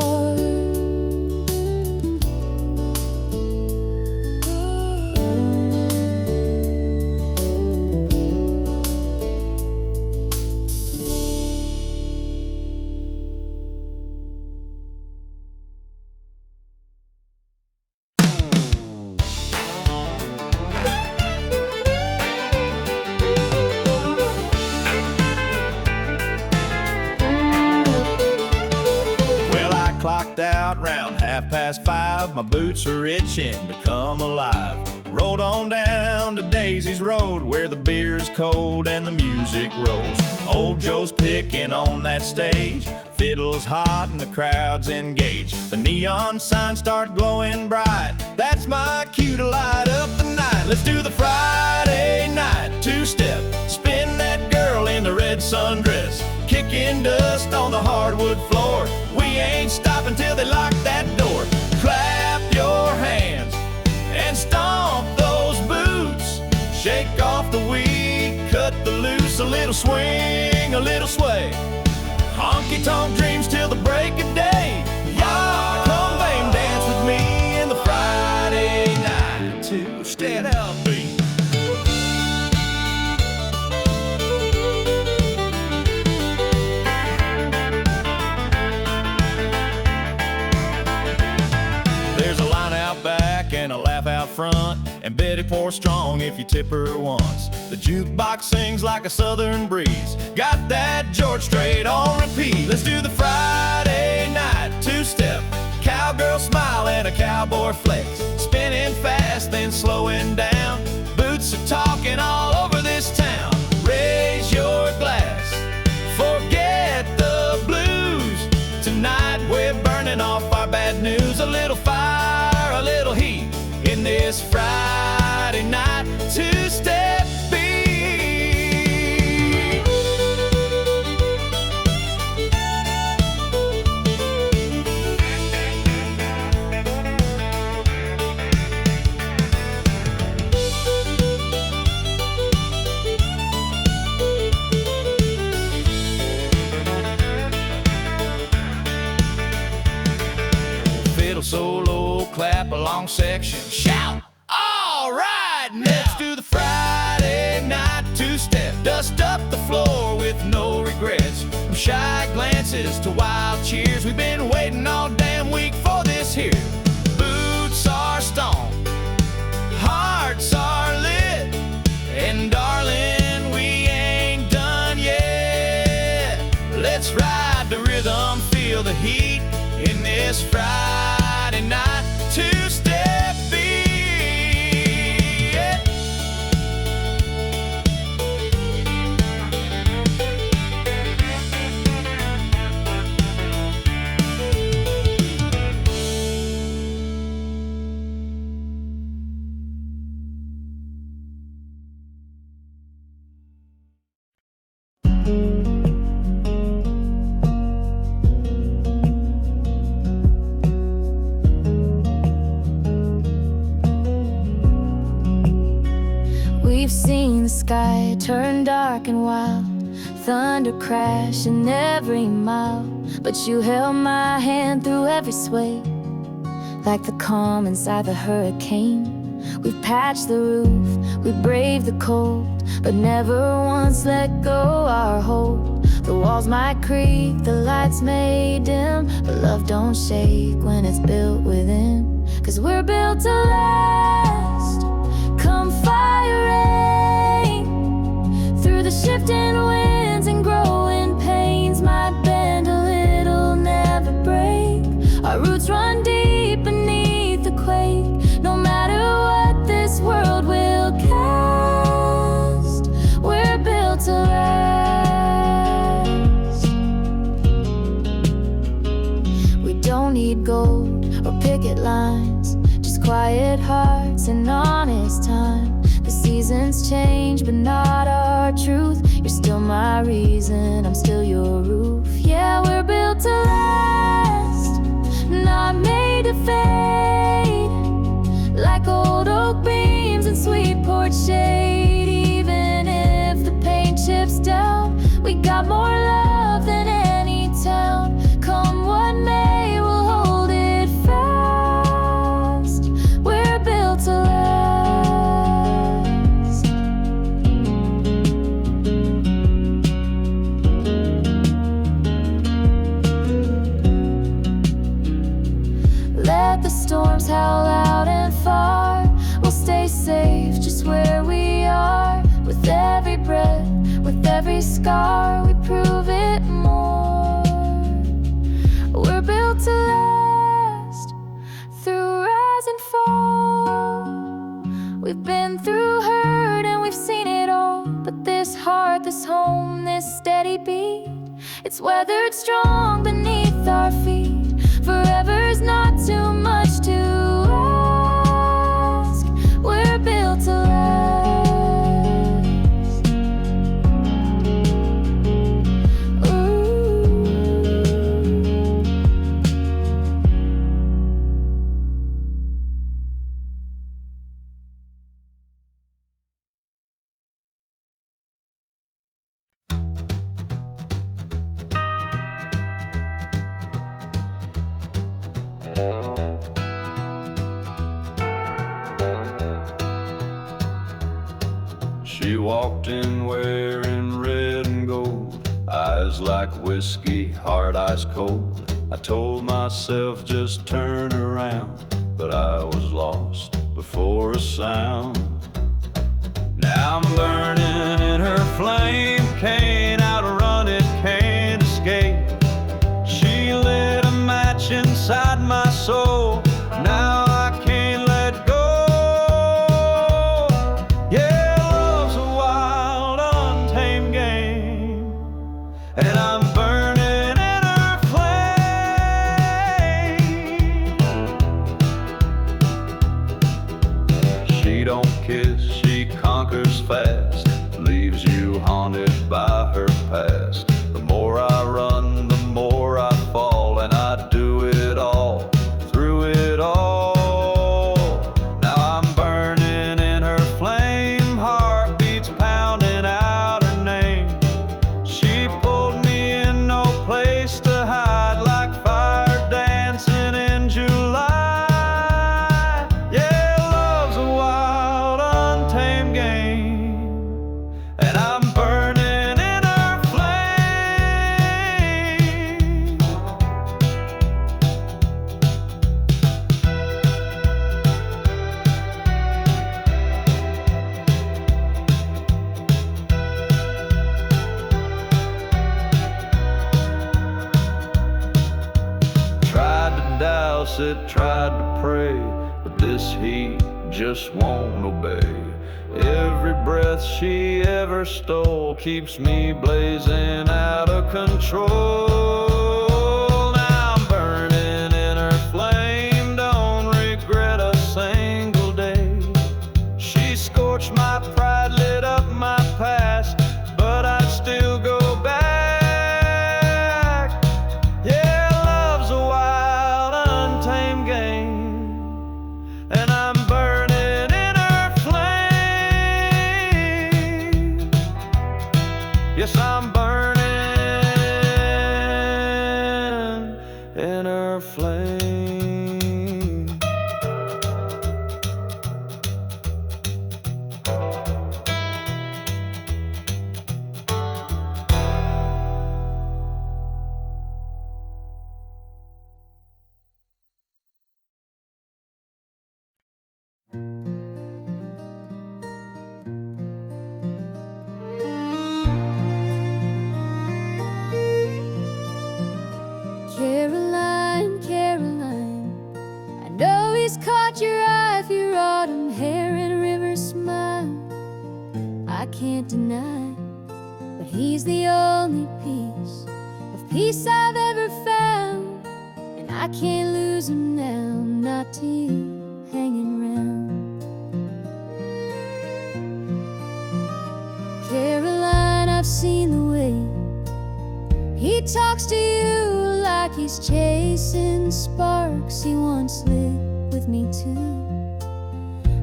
5:30, my boots are itching to come alive. Rolled on down to Daisy's Road, where the beer's cold and the music rolls. Old Joe's picking on that stage, fiddle's hot and the crowd's engaged. The neon signs start glowing bright, that's my cue to light up the night. Let's do the Friday night two-step, spin that girl in the red sundress, kicking dust on the hardwood floor. We ain't stopping till they lock that door. Clap your hands and stomp those boots, shake off the weed, cut the loose. A little swing, a little sway, honky-tonk dreams till the break of day. Y'all come babe, dance with me in the Friday night two-step beat. There's a line out back and a laugh out front, and Betty pours strong if you tip her once. The jukebox sings like a southern breeze, got that George Strait on repeat. Let's do the Friday night two-step, cowgirl smile and a cowboy flex, spinning fast then slowing down. Boots are talking all over this town. Raise your glass, forget the blues. Tonight we're burning off our bad news. A little fire, a little heat in this Friday night two-step beat. Fiddle solo, clap along section, shout, all right now. Let's do the Friday night two-step, dust up the floor with no regrets. From shy glances to wild cheers, we've been waiting all damn week for this here. Boots are stomped, hearts are lit, and darling, we ain't done yet. Let's ride the rhythm, feel the heat in this Friday night two-step beat. We've seen the sky turn dark and wild, thunder crash in every mile, but you held my hand through every sway, like the calm inside the hurricane. We've patched the roof, we braved the cold, but never once let go our hold. The walls might creak, the lights may dim, but love don't shake when it's built within. 'Cause we're built to last, come fire rain, through the shifting winds and growing pains. Might bend a little, never break. Our roots run deep beneath the quake. No matter what this world will cast, we're built to last. We don't need gold or picket lines, just quiet hearts and honest time. The seasons change, but not our truth. You're still my reason, I'm still your roof. Yeah, we're built to last, not made to fade, like old oak beams and sweet porch shade. Even if the paint chips down, we got more love than any town. Come what may, we'll hold it fast. We're built to last. Let the storms howl loud and far, we'll stay safe just where we are. With every breath, with every scar, we prove it more. We're built to last. been through hurt and we've seen it all, but this heart, this home, this steady beat, it's weathered strong beneath our feet. Forever's not too much to ask. We're built to last. She walked in wearing red and gold, eyes like whiskey, heart ice cold. I told myself just turn around, but I was lost before a sound. Now I'm burning in her flame, can't outrun it, can't escape. She lit a match inside my soul, now I can't let go. Yeah, love's a wild, untamed game, and I'm burning in her flame. She don't kiss, she conquers fast, leaves you haunted by her past. The more I run, the more I fall, and I do it all, through it all. Now I'm burning in her flame, heartbeats pounding out her name. She pulled me in, no place to hide, like fire dancing in July. Yeah, love's a wild, untamed game, and I'm burning in her flame. Tried to douse it, tried to pray, but this heat just won't obey. Every breath she ever stole keeps me blazing out of control. Now I'm burning in her flame, don't regret a single day. She scorched my pride, lit up my past, but I'd still go back. Yeah, love's a wild, untamed game, and I'm burning in her flame. Yes, I'm burning in her flame. Caroline, Caroline, I know he's caught your eye through your autumn hair and river smile. I can't deny, but he's the only piece of peace I've ever found, and I can't lose him now, not to you hanging round. Caroline, I've seen the way he talks to you like he's chasing sparks. He once lit with me too.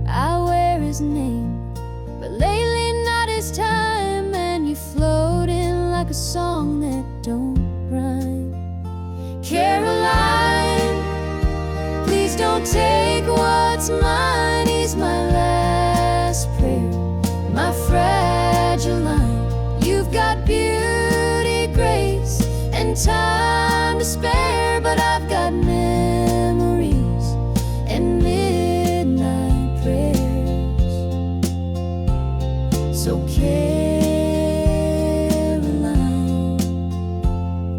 I wear his name, but lately not his time, and you float in like a song that don't rhyme. Caroline, please don't take what's mine. He's my last prayer, my fragile line. You've got beauty, grace, and time to spare, but I've got memories and midnight prayers. So Caroline,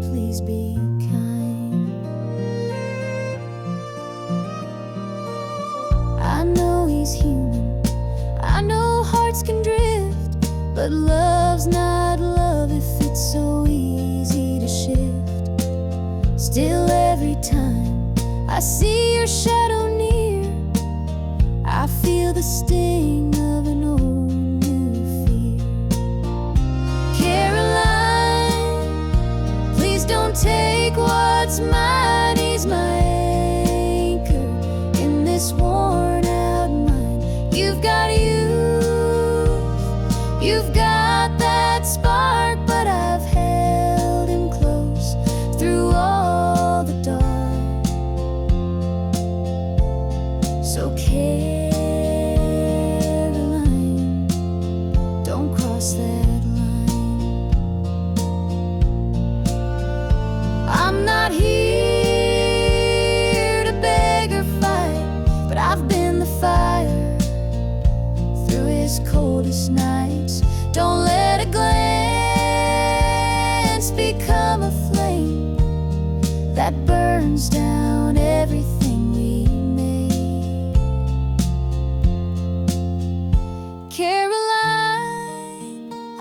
please be kind. I know he's human, I hearts can drift, but love's not love if it's so easy to shift. Still, every time I see your shadow near, I feel the sting of an old new fear. Caroline, please don't take what's mine. Ease my anchor in this worn out mind. You've got youth, you've got that spark, but I've held him close through all the dark. So Caroline, don't cross that line. I'm not here to beg or fight, but I've been the fire through his coldest nights. Don't let a glance become a flame that burns down everything we made. Caroline,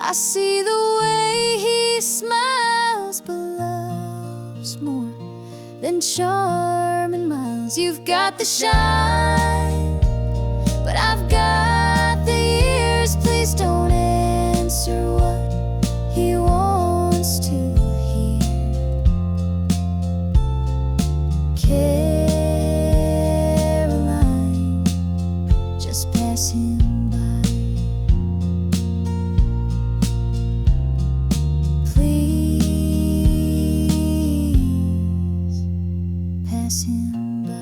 I see the way he smiles, but love's more than charm and miles. You've got the shine, but I've got the years. Please don't answer what he wants to hear. Caroline, just pass him by. Please pass him by.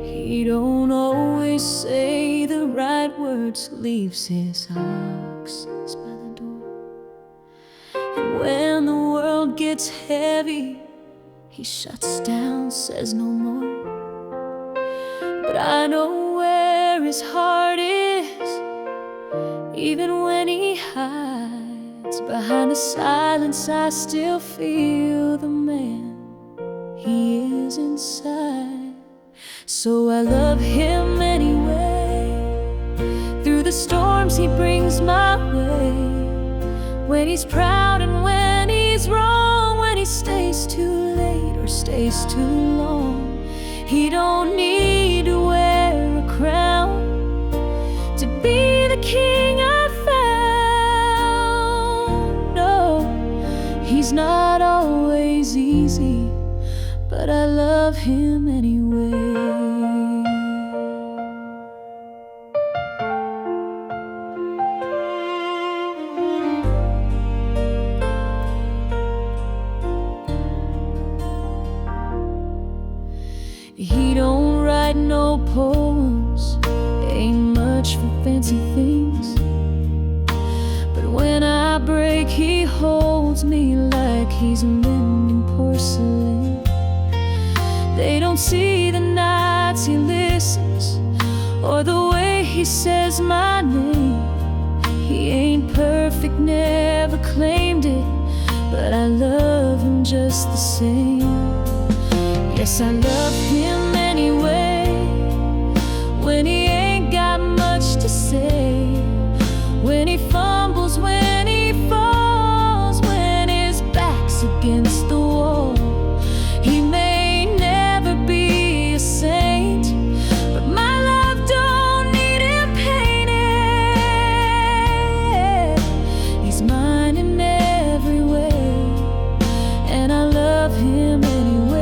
He don't always say the right words, leaves his oxes by the door. And when the world gets heavy, he shuts down, says no more. But I know where his heart is, even when he hides behind the silence. I still feel the man he is inside. So I love him anyway, through the storms he brings my way. When he's proud and when he's wrong, when he stays too late or stays too long. He don't need to wear a crown to be the king I found. No, he's not always easy, but I love him anyway. He don't write no poems, ain't much for fancy things. But when I break, he holds me like he's mending porcelain. They don't see the nights he listens, or the way he says my name. He ain't perfect, never claimed it, but I love him just the same. Yes, I love him anyway, when he ain't got much to say. When he fumbles, when he falls, when his back's against the wall. He may never be a saint, but my love don't need him painted. He's mine in every way, and I love him anyway.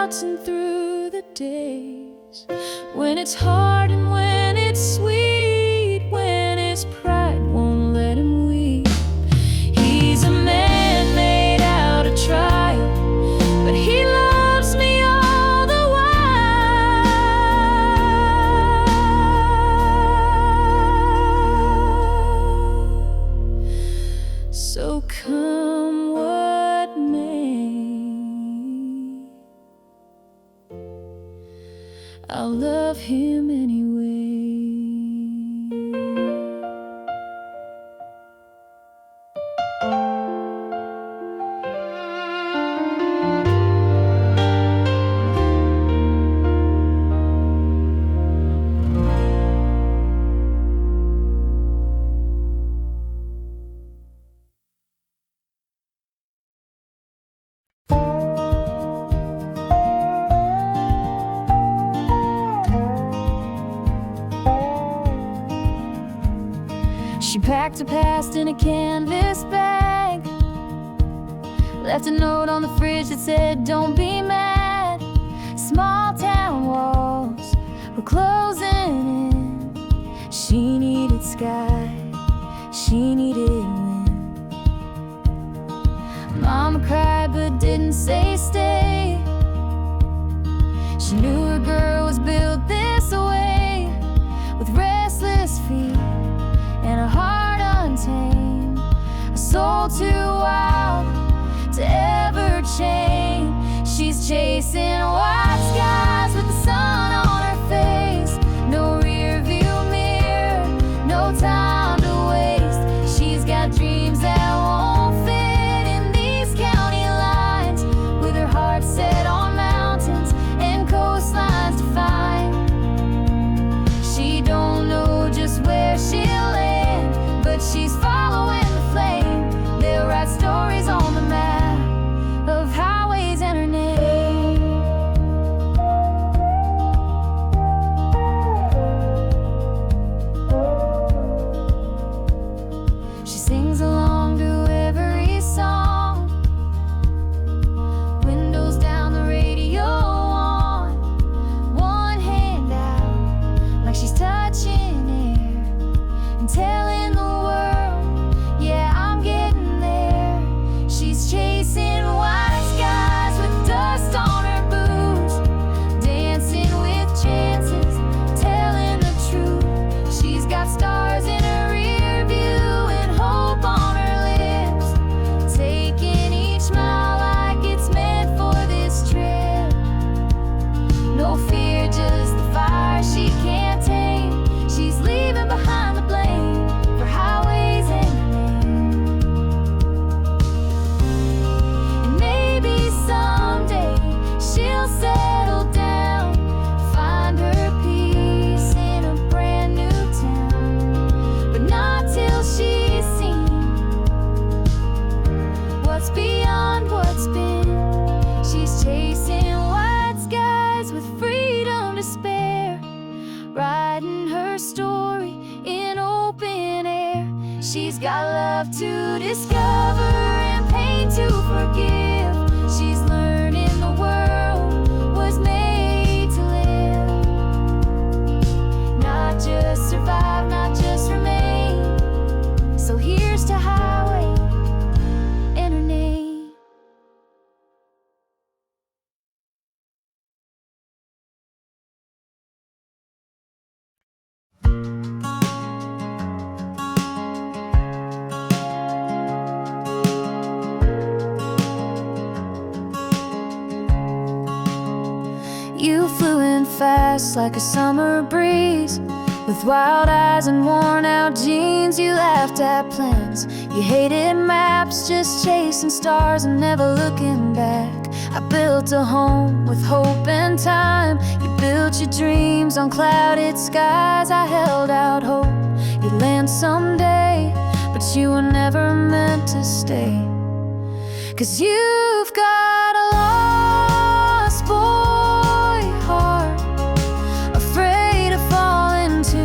doubts and through the days, when it's hard and when it's sweet, when his pride won't let him weep. He's a man made out of trial, but he loves me all the while. So come what may, I'll love him anyway. She packed her past in a canvas bag, left a note on the fridge that said, "Don't be mad." Small town walls were closing in. She needed sky, she needed wind. Mama cried but didn't say stay. She knew her girl was built this way, with restless feet and a heart untamed, a soul too wild to ever change. She's chasing white skies with the sun on her face. No rear view mirror, no time to waste. She's got dreams that won't fit in these county lines, with her heart set on mountains and coastlines to find. She don't know just where she'll land, but she's following the flame. They'll write stories on the map of highways and her name. She sings along to every song, windows down, the radio on, one hand out like she's touching air and telling the world, yeah, I'm getting there. She's chasing white skies with dust on her boots, dancing with chances, telling the truth. She's got stars in her rear view and hope on her lips, taking each mile like it's meant for this trip. No fear, just the fire she can't tame. She's leaving behind the blame for highways and her name. And maybe someday she'll settle down, find her peace in a brand new town, but not till she's seen what's beyond what's been. She's chasing white skies with freedom to spare, writing her story in open air. She's got love to discover and pain to forgive. She's learning the world was made to live, not just survive, not just remain. So here's to highway and her name. You flew in fast like a summer breeze, with wild eyes and worn out jeans. You laughed at plans, you hated maps, just chasing stars and never looking back. I built a home with hope and time. You built your dreams on clouded skies. I held out hope you'd land someday, but you were never meant to stay. 'Cause you've got a lost boy heart, afraid of falling too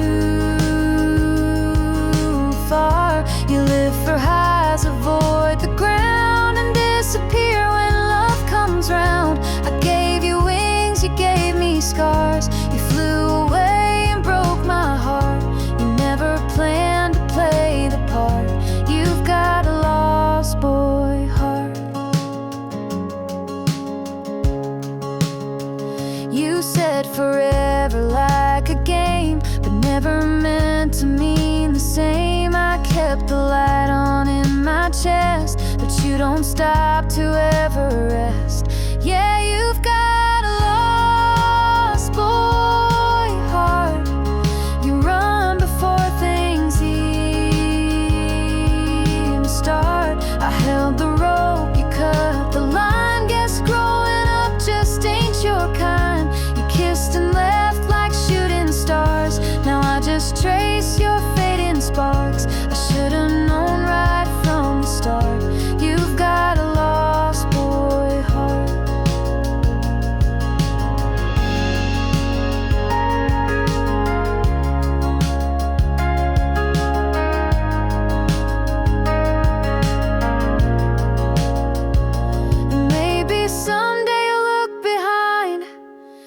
far. You live for highs, avoid the ground, and disappear when love comes round. I gave you don't stop to ever rest. Yeah, you've got a lost boy heart. You run before things even start. I held the rope, you cut the line. Guess growing up just ain't your kind. You kissed and left like shooting stars. Now I just trace your fading sparks. I should've known right from the start. You've got a lost boy heart. And maybe someday you'll look behind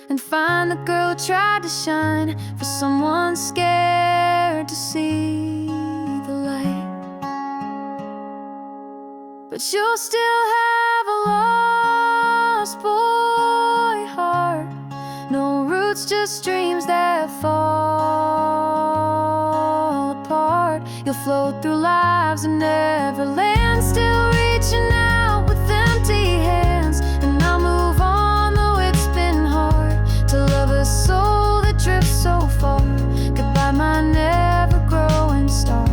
and find the girl who tried to shine for someone scared to see the light. But you'll still have a lost boy heart. No roots, just dreams that fall apart. You'll float through lives and never land, still reaching out with empty hands. And I'll move on, though it's been hard to love a soul that drifts so far. Goodbye, my never-growing star.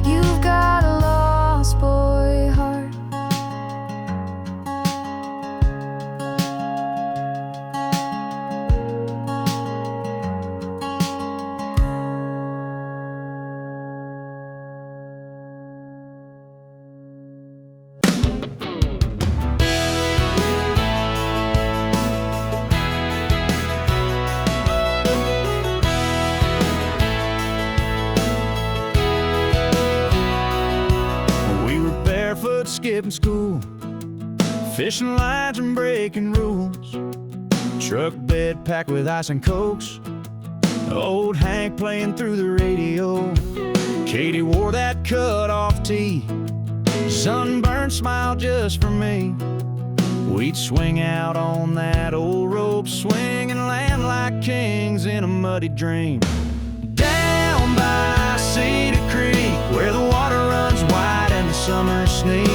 You've got a lost boy heart. Skipping school, fishing lines and breaking rules, truck bed packed with ice and cokes, old Hank playing through the radio, Katie wore that cut-off tee, sunburned smile just for me. We'd swing out on that old rope swing and land like kings in a muddy dream. Down by Cedar Creek, where the water runs wide and the summer sneak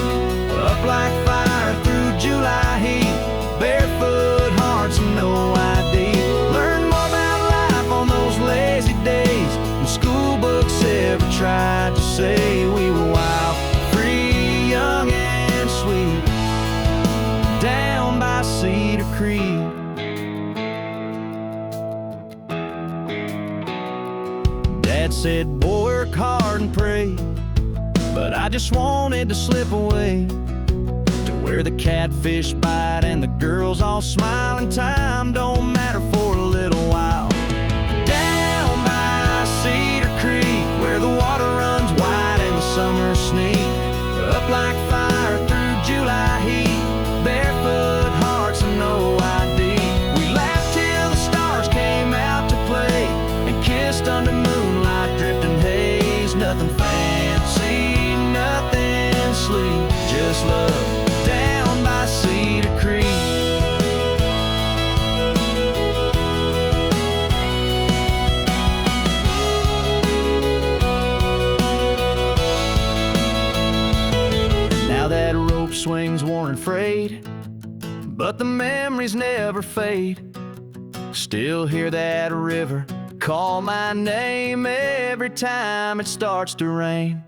up like fire through July heat. Barefoot hearts and no ID. Learn more about life on those lazy days when school books ever tried to say we were wild, free, young and sweet. Down by Cedar Creek. Dad said, boy, work hard and pray, but I just wanted to slip away to where the catfish bite and the girls all smile and time don't matter for a little while. Down by Cedar Creek, where the water runs wide and the summer sneak up like fire through July heat. Barefoot hearts and no ID. We laughed till the stars came out to play and kissed under moonlight drifting haze. Nothing fancy, nothing sleek, just love down by Cedar Creek. Now that rope swing's worn and frayed, but the memories never fade. Still hear that river call my name every time it starts to rain.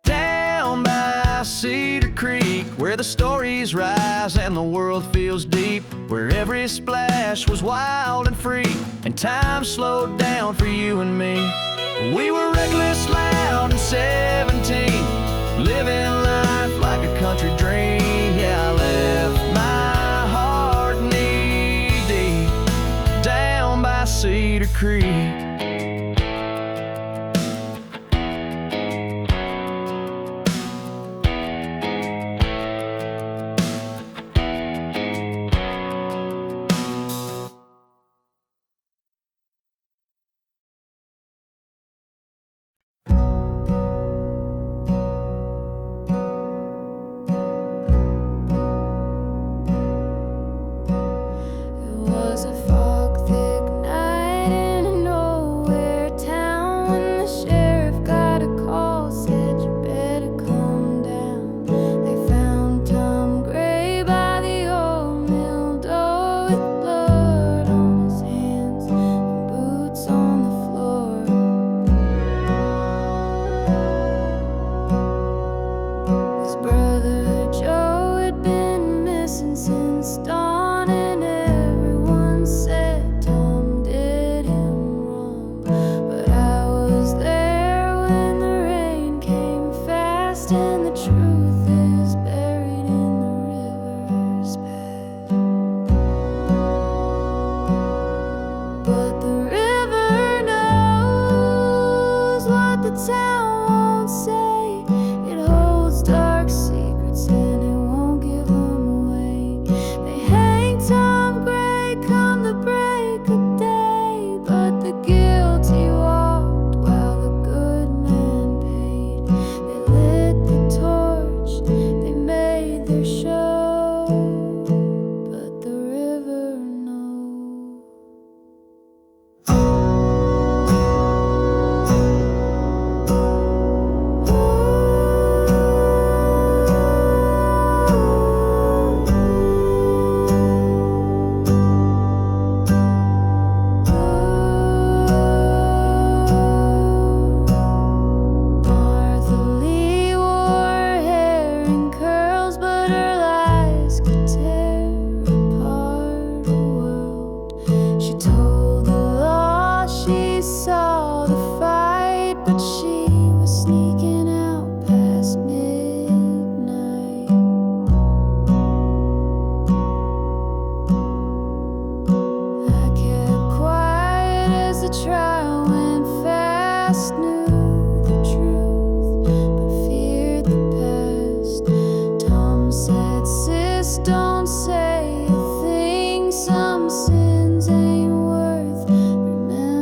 Down by Cedar Creek, where the stories rise and the world feels deep, where every splash was wild and free, and time slowed down for you and me. We were reckless, loud, and 17, living life like a country dream. Yeah, I left my heart knee deep down by Cedar Creek. It was a fog-thick night in an old His brother Joe had been missing since dawn, and everyone said Tom did him wrong. But I was there when the rain came fast, and the truth is buried in the river's bed. But the river knows what the town won't say. It holds dark secrets and it won't give them away. They hang Tom Gray come the break of day, but the guilty walked while the good man paid. They lit the torch, they made their show, but the river knows. Martha Lee wore hair in curls, but her lies could tear apart a world. She told the law she saw the fight, but she was sneaking out past midnight. I kept quiet as the trial went fast, knew the truth, but feared the past. Tom said, "Sis, don't say a thing. Some sins ain't worth remembering."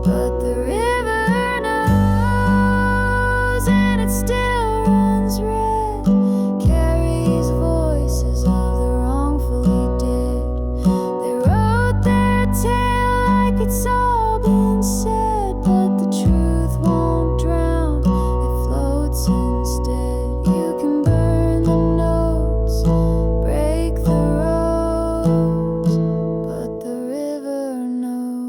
But the river knows, and it still runs red, carries voices of the wrongfully dead. They wrote their tale like it's all been said, but the truth won't drown, it floats instead. You can burn the notes, break the roads, but the river knows.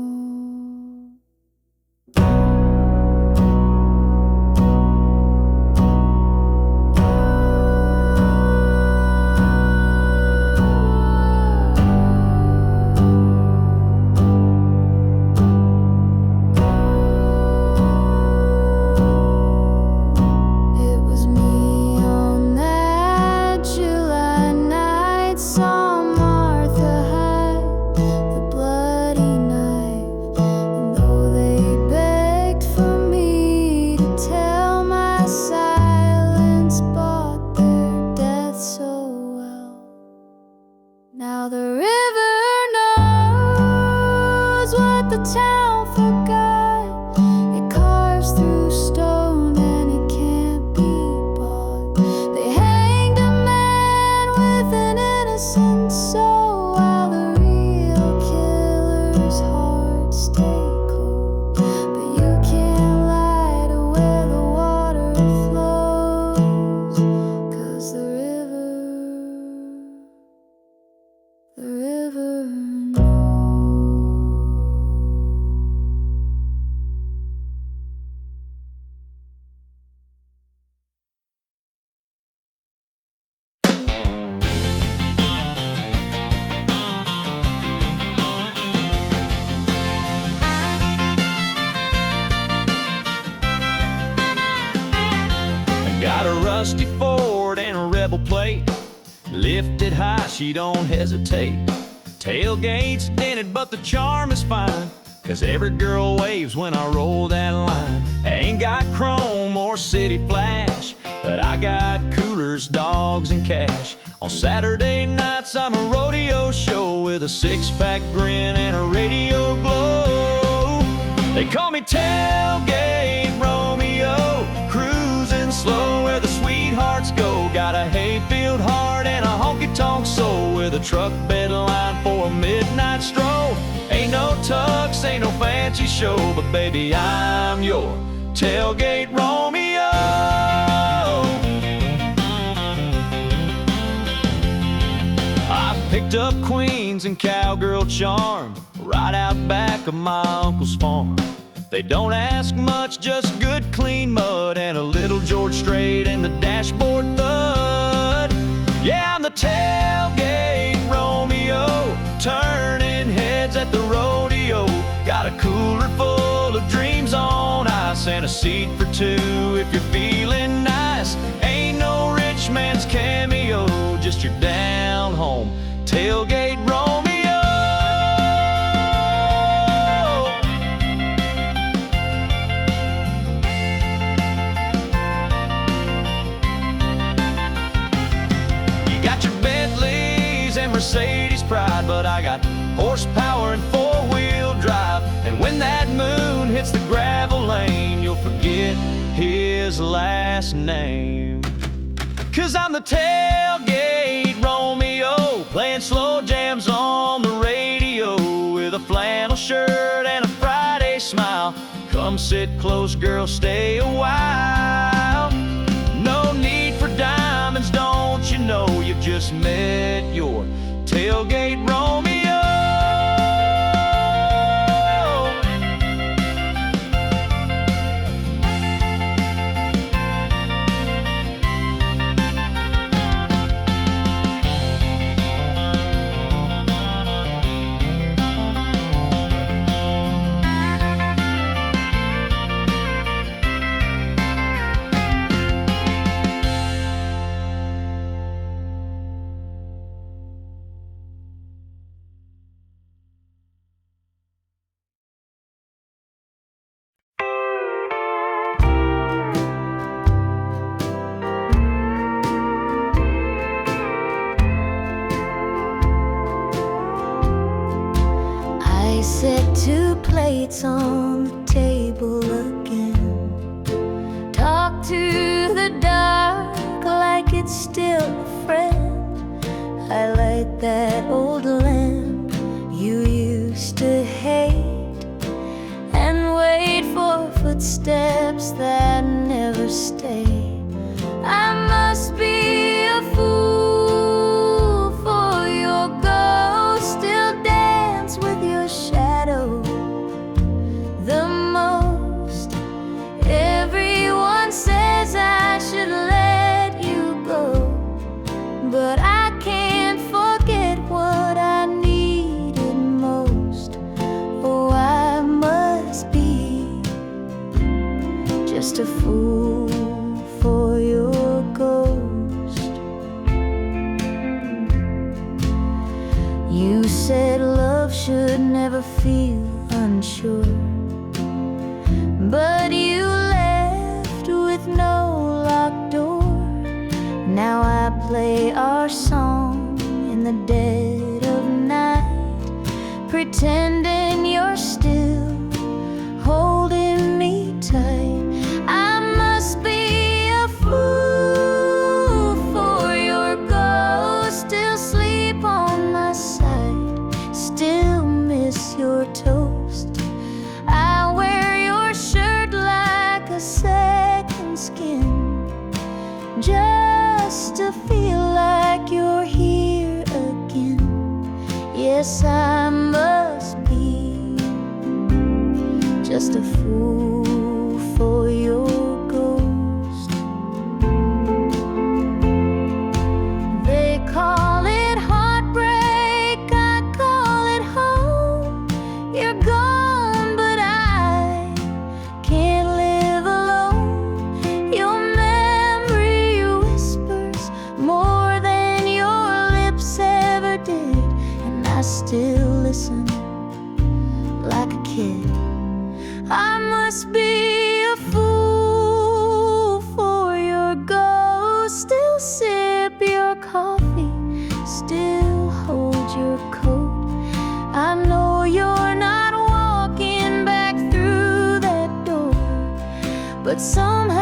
It was me on that July night, saw Martha hide the bloody knife. And though they begged for me to tell, my silence bought their death so well. Now the river knows what the town forgot. It carves through stone and it can't be bought. They hanged a man with an innocent soul, while the real killer's heart stayed cold. But you can't lie to where the water flows, 'cause the river knows. Got a rusty Ford and a Rebel plate, lifted high, she don't hesitate. Tailgate's dented, but the charm is fine, 'cause every girl waves when I roll that line. I ain't got chrome or city flash, but I got coolers, dogs, and cash. On Saturday nights I'm a rodeo show with a six-pack grin and a radio glow. They call me Tailgate Romeo, cruising slow where the sweethearts go. Got a hayfield heart and a honky-tonk soul, with a truck bed line for a midnight stroll. Ain't no tux, ain't no fancy show, but baby, I'm your Tailgate Romeo. I picked up queens and cowgirl charm right out back of my uncle's farm. They don't ask much, just good clean mud and a little George Strait and the dashboard thud. Yeah, I'm the tailgate Romeo, turning heads at the rodeo. Got a cooler full of dreams on ice and a seat for two if you're feeling nice. Ain't no rich man's cameo, just your down home tailgate Romeo. You got your Bentleys and Mercedes pride, but I got horsepower and four-wheel drive. And when that moon hits the gravel lane, you'll forget his last name. 'Cause I'm the tailgate Romeo, playing slow jams on the radio with a flannel shirt and a Friday smile. Come sit close, girl, stay a while. No need for diamonds, don't you know? You've just met your tailgate Romeo. I set 2 plates on the table again. Talk to the dark like it's still a friend. I light that old lamp you used to hate, and wait for footsteps that never stay. I must be a fool for your ghost, still dance with your shadow the most. Everyone says I should let you go, but I can't forget what I needed most. Oh, I must be just a fool for your ghost. You said love should never feel unsure, but you left with no locked door. Now I play our song in the dead of night, pretending you're still holding me tight. I must be a fool for your ghost, still sleep on my side, still miss your toast. I wear your shirt like a second skin, just to feel like you're here again. Yes, I must be just a fool for your ghost. They call it heartbreak, I call it home. You're gone, but I can't live alone. Your memory whispers more than your lips ever did, and I still listen like a kid. I must be a fool for your ghost, still sip your coffee, still hold your coat. I know you're not walking back through that door, but somehow